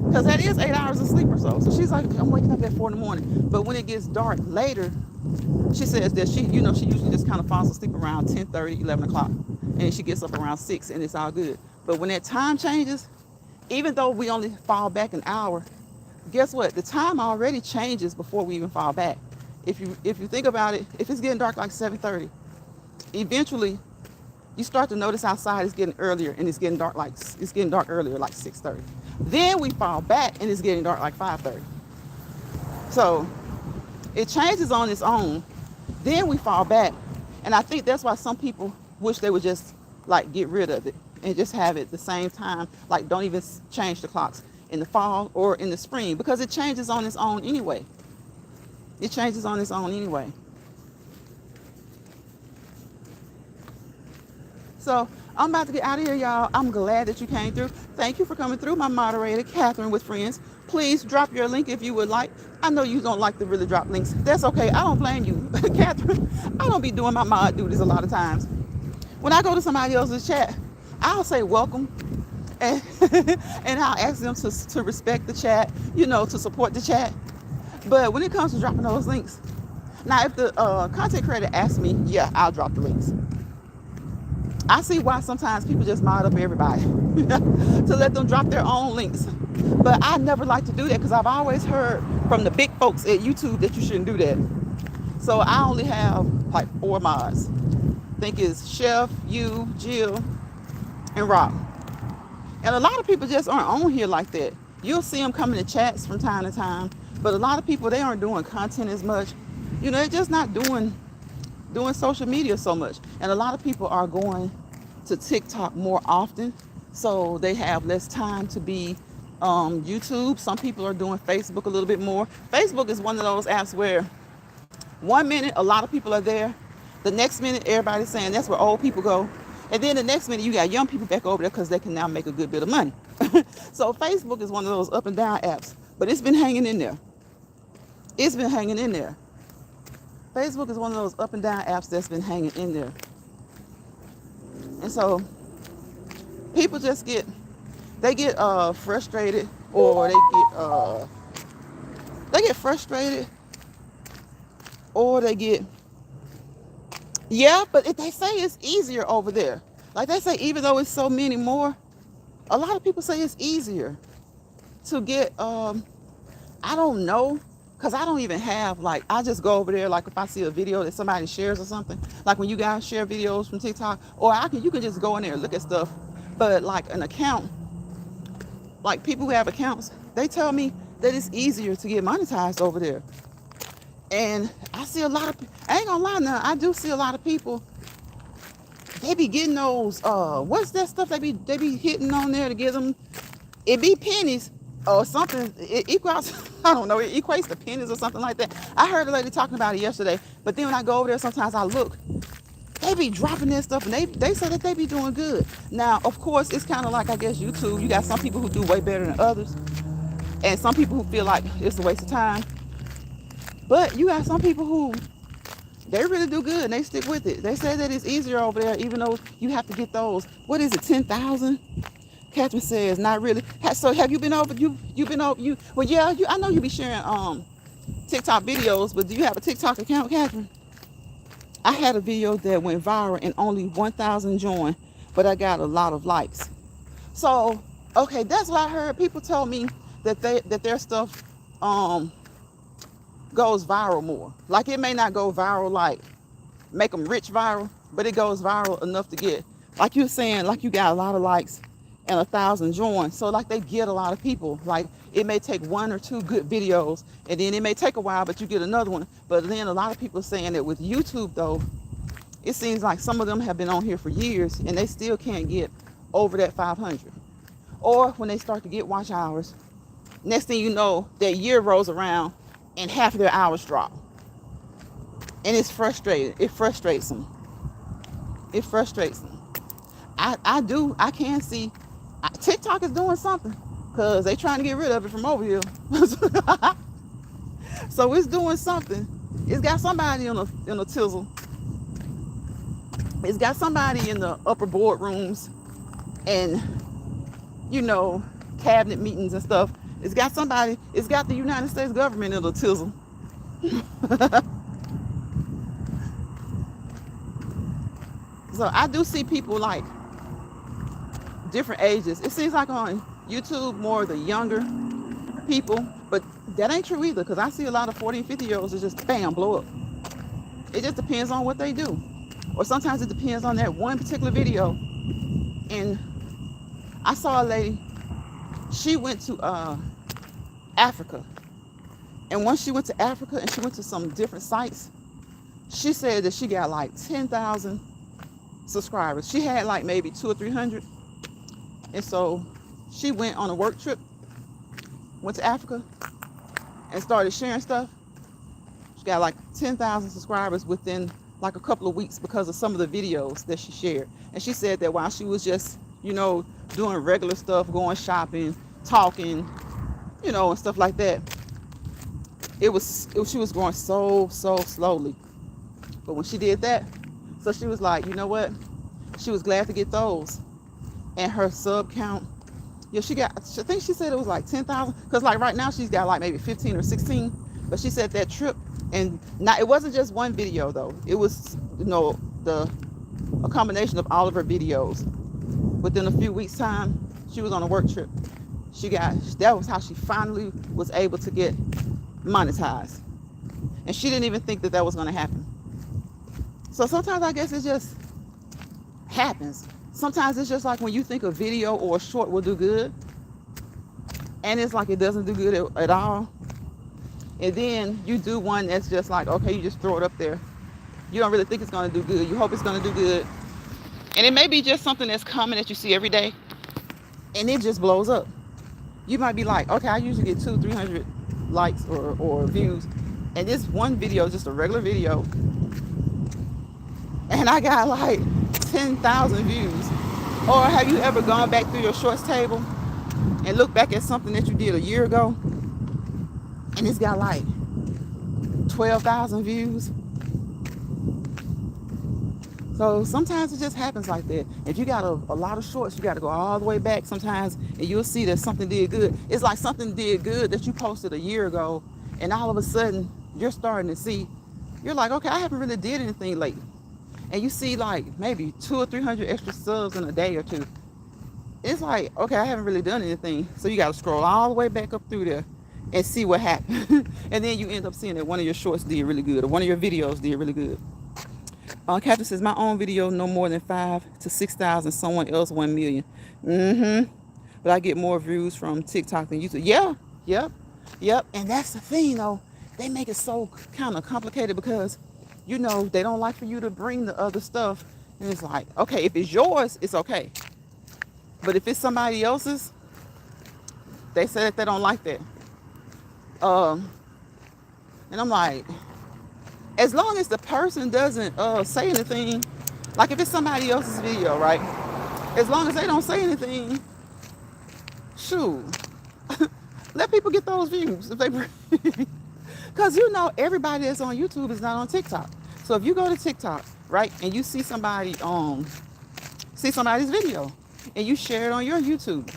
[SPEAKER 1] Because that is 8 hours of sleep or so. So she's like, I'm waking up at 4 in the morning. But when it gets dark later, she says that she usually just kind of falls asleep around 10:30, 11 o'clock. And she gets up around 6 and it's all good. But when that time changes, even though we only fall back an hour, guess what? The time already changes before we even fall back. If you think about it, if it's getting dark like 7:30, eventually you start to notice outside it's getting earlier and it's getting dark earlier like 6:30. Then we fall back and it's getting dark like 5:30. So it changes on its own. Then we fall back. And I think that's why some people wish they would just like get rid of it and just have it the same time. Like don't even change the clocks in the fall or in the spring, because it changes on its own anyway. It changes on its own anyway. So I'm about to get out of here, y'all. I'm glad that you came through. Thank you for coming through, my moderator, Catherine with Friends. Please drop your link if you would like. I know you don't like to really drop links. That's okay. I don't blame you. Catherine, I don't be doing my mod duties a lot of times. When I go to somebody else's chat, I'll say welcome. And, and I'll ask them to respect the chat, to support the chat. But when it comes to dropping those links, now if the content creator asks me, yeah, I'll drop the links. I see why sometimes people just mod up everybody to let them drop their own links. But I never like to do that because I've always heard from the big folks at YouTube that you shouldn't do that. So I only have like 4 mods. I think it's Chef, you, Jill, and Rob. And a lot of people just aren't on here like that. You'll see them coming to chats from time to time. But a lot of people, they aren't doing content as much. They're just not doing social media so much. And a lot of people are going to TikTok more often, so they have less time to be YouTube. Some people are doing Facebook a little bit more. Facebook is one of those apps where 1 minute a lot of people are there, the next minute everybody's saying that's where old people go, and then the next minute you got young people back over there because they can now make a good bit of money. So Facebook is one of those up and down apps, but it's been hanging in there. It's been hanging in there. Facebook is one of those up and down apps that's been hanging in there. And so people just get frustrated, or they get frustrated, or they get, but if they say it's easier over there, like they say, even though it's so many more, a lot of people say it's easier to get, I don't know. Because I don't even have, I just go over there, if I see a video that somebody shares or something, like when you guys share videos from TikTok, or you can just go in there and look at stuff. But an account, people who have accounts, they tell me that it's easier to get monetized over there. And I see a lot of, I ain't gonna lie now, I do see a lot of people, they be getting those, what's that stuff they be hitting on there to get them, it be pennies. Or something, it equals, I don't know, it equates to pennies or something like that. I heard a lady talking about it yesterday, but then when I go over there, sometimes I look, they be dropping their stuff, and they say that they be doing good. Now, of course, it's kind of like, I guess, YouTube. You got some people who do way better than others, and some people who feel like it's a waste of time. But you got some people who, they really do good, and they stick with it. They say that it's easier over there, even though you have to get those, what is it, 10,000? Catherine says, not really. So have you been over, well, yeah, I know you be sharing TikTok videos, but do you have a TikTok account, Catherine? I had a video that went viral and only 1,000 joined, but I got a lot of likes. So, okay, that's what I heard. People told me that their stuff goes viral more. It may not go viral, make them rich viral, but it goes viral enough to get, like you're saying, you got a lot of likes and 1,000 join. So they get a lot of people. It may take 1 or 2 good videos, and then it may take a while, but you get another one. But then a lot of people are saying that with YouTube though, it seems like some of them have been on here for years and they still can't get over that 500. Or when they start to get watch hours, next thing you know, that year rolls around and half of their hours drop. And it's frustrating. It frustrates them. It frustrates them. I can see TikTok is doing something because they trying to get rid of it from over here. So it's doing something. It's got somebody in a tizzle. It's got somebody in the upper boardrooms and, cabinet meetings and stuff. It's got the United States government in a tizzle. So I do see people different ages. It seems like on YouTube more the younger people, but that ain't true either, because I see a lot of 40 and 50-year-olds that just bam, blow up. It just depends on what they do. Or sometimes it depends on that one particular video. And I saw a lady, she went to Africa. And once she went to Africa and she went to some different sites, she said that she got 10,000 subscribers. She had like maybe 200 or 300. And so she went on a work trip, went to Africa, and started sharing stuff. She got like 10,000 subscribers within like a couple of weeks because of some of the videos that she shared. And she said that while she was just, doing regular stuff, going shopping, talking, and stuff like that, she was growing so slowly. But when she did that, so she was like, you know what? She was glad to get those. And her sub count, I think she said it was like 10,000. Because like right now she's got like maybe 15 or 16. But she said that trip, and it wasn't just one video though. It was, a combination of all of her videos. Within a few weeks time, she was on a work trip. That was how she finally was able to get monetized. And she didn't even think that was going to happen. So sometimes I guess it just happens. Sometimes it's just like when you think a video or a short will do good, and it's like it doesn't do good at all. And then you do one that's just like, okay, you just throw it up there. You don't really think it's going to do good. You hope it's going to do good. And it may be just something that's common that you see every day, and it just blows up. You might be like, okay, I usually get 200-300 likes or views, and this one video is just a regular video, and I got like 10,000 views. Or have you ever gone back through your shorts table and looked back at something that you did a year ago, and it's got like 12,000 views? So sometimes it just happens like that. If you got a lot of shorts, you got to go all the way back sometimes, and you'll see that something did good. It's like something did good that you posted a year ago, and all of a sudden you're starting to see, you're like, okay, I haven't really did anything lately. And you see like maybe 200 or 300 extra subs in a day or two. It's like, okay, I haven't really done anything. So you got to scroll all the way back up through there and see what happened. And then you end up seeing that one of your shorts did really good, or one of your videos did really good. Captain says, my own video no more than 5,000 to 6,000. Someone else 1 million. But I get more views from TikTok than YouTube. Yep. And that's the thing though. They make it so kind of complicated because, they don't like for you to bring the other stuff. And it's like, okay, if it's yours, it's okay. But if it's somebody else's, they say that they don't like that. And I'm like, as long as the person doesn't say anything, like if it's somebody else's video, right? As long as they don't say anything, shoot, let people get those views if they, because everybody that's on YouTube is not on TikTok. So if you go to TikTok, right, and you see somebody's video, and you share it on your YouTube,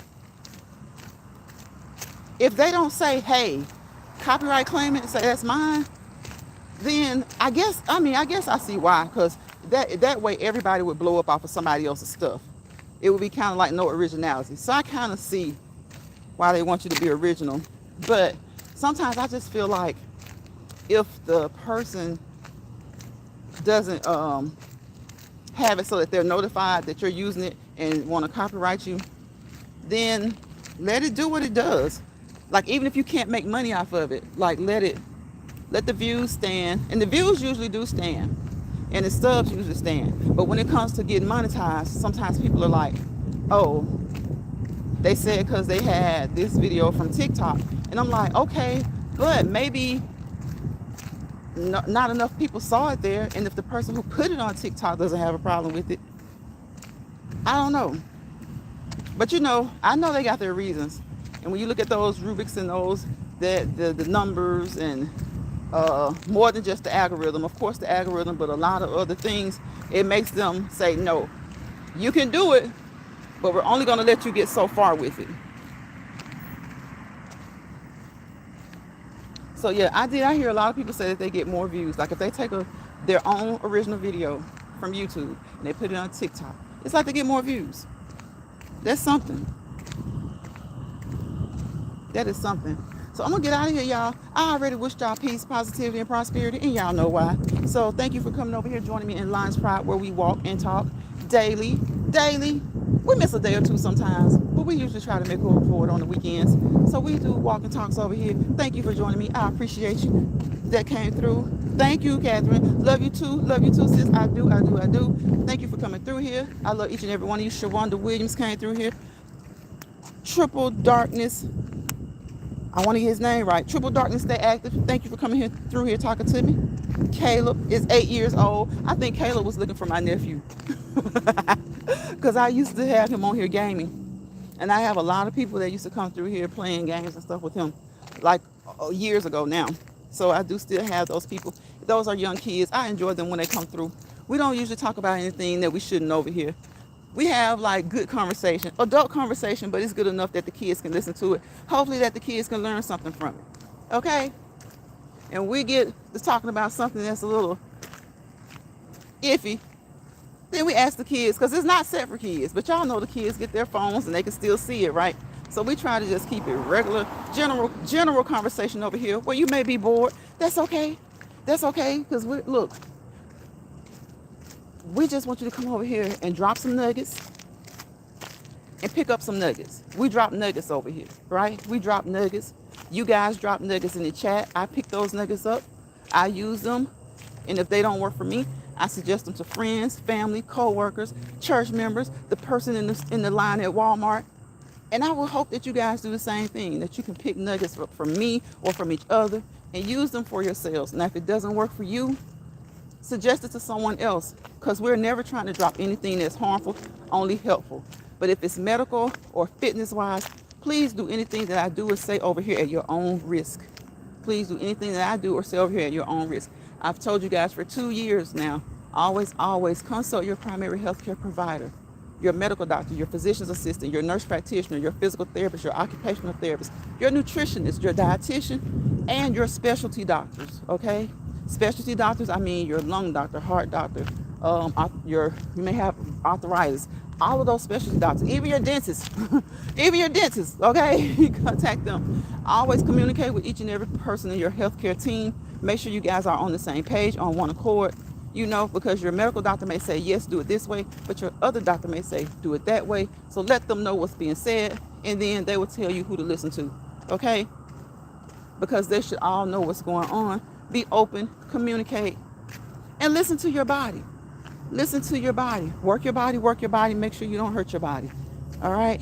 [SPEAKER 1] if they don't say, hey, copyright claim it and say that's mine, then I guess I see why, because that way everybody would blow up off of somebody else's stuff. It would be kind of like no originality. So I kind of see why they want you to be original. But sometimes I just feel like if the person doesn't have it so that they're notified that you're using it and want to copyright you, then let it do what it does. Like even if you can't make money off of it, like let the views stand, and the views usually do stand, and the subs usually stand. But when it comes to getting monetized, sometimes people are like, oh, they said because they had this video from TikTok, and I'm like, okay, but maybe not enough people saw it there, and if the person who put it on TikTok doesn't have a problem with it, I don't know. But I know they got their reasons, and when you look at those rubrics and those the numbers and more than just the algorithm, of course the algorithm, but a lot of other things, it makes them say, no, you can do it, but we're only going to let you get so far with it. So yeah, I hear a lot of people say that they get more views. Like if they take their own original video from YouTube and they put it on TikTok, it's like they get more views. That's something. That is something. So I'm going to get out of here, y'all. I already wished y'all peace, positivity, and prosperity, and y'all know why. So thank you for coming over here, joining me in Lions Pride, where we walk and talk daily. We miss a day or two sometimes, but we usually try to make up for it on the weekends. So we do walk and talks over here. Thank you for joining me. I appreciate you. That came through. Thank you, Catherine. Love you too. Love you too, sis. I do, I do, I do. Thank you for coming through here. I love each and every one of you. Shawanda Williams came through here. Triple Darkness. I want to get his name right. Triple Darkness, stay active. Thank you for coming here through here talking to me. Caleb is 8 years old. I think Caleb was looking for my nephew. Because I used to have him on here gaming. And I have a lot of people that used to come through here playing games and stuff with him, like years ago now. So I do still have those people. Those are young kids. I enjoy them when they come through. We don't usually talk about anything that we shouldn't over here. We have like good conversation, adult conversation, but it's good enough that the kids can listen to it. Hopefully that the kids can learn something from it. Okay? And we get to talking about something that's a little iffy. Then we ask the kids, because it's not set for kids, but y'all know the kids get their phones and they can still see it, right? So we try to just keep it regular, general conversation over here. Where you may be bored, that's okay. That's okay, because look, we just want you to come over here and drop some nuggets and pick up some nuggets. We drop nuggets over here, right? We drop nuggets. You guys drop nuggets in the chat. I pick those nuggets up. I use them. And if they don't work for me, I suggest them to friends, family, co-workers, church members, the person in the line at Walmart. And I will hope that you guys do the same thing, that you can pick nuggets from me or from each other and use them for yourselves. Now, if it doesn't work for you, suggest it to someone else, because we're never trying to drop anything that's harmful, only helpful. But if it's medical or fitness-wise, please do anything that I do or say over here at your own risk. Please do anything that I do or say over here at your own risk. I've told you guys for 2 years now, always consult your primary healthcare provider, your medical doctor, your physician's assistant, your nurse practitioner, your physical therapist, your occupational therapist, your nutritionist, your dietitian, and your specialty doctors, okay? Specialty doctors, I mean your lung doctor, heart doctor, you may have arthritis, all of those specialty doctors, even your dentist, okay? Contact them. Always communicate with each and every person in your healthcare team. Make sure you guys are on the same page, on one accord, because your medical doctor may say, yes, do it this way, but your other doctor may say, do it that way. So let them know what's being said, and then they will tell you who to listen to, okay? Because they should all know what's going on. Be open, communicate, and listen to your body. Listen to your body. Work your body. Make sure you don't hurt your body. All right?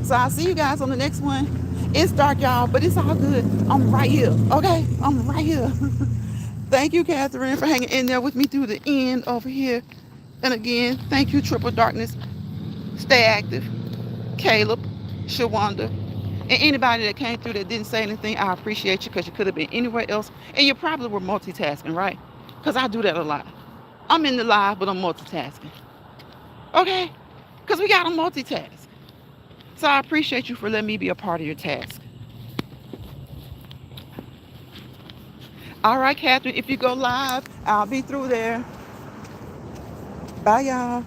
[SPEAKER 1] So I'll see you guys on the next one. It's dark, y'all, but it's all good. I'm right here, okay? I'm right here. Thank you, Catherine, for hanging in there with me through the end over here. And again, thank you, Triple Darkness. Stay active. Caleb, Shawanda, and anybody that came through that didn't say anything, I appreciate you, because you could have been anywhere else. And you probably were multitasking, right? Because I do that a lot. I'm in the live, but I'm multitasking. Okay? Because we got to multitask. So I appreciate you for letting me be a part of your task. All right, Catherine, if you go live, I'll be through there. Bye, y'all.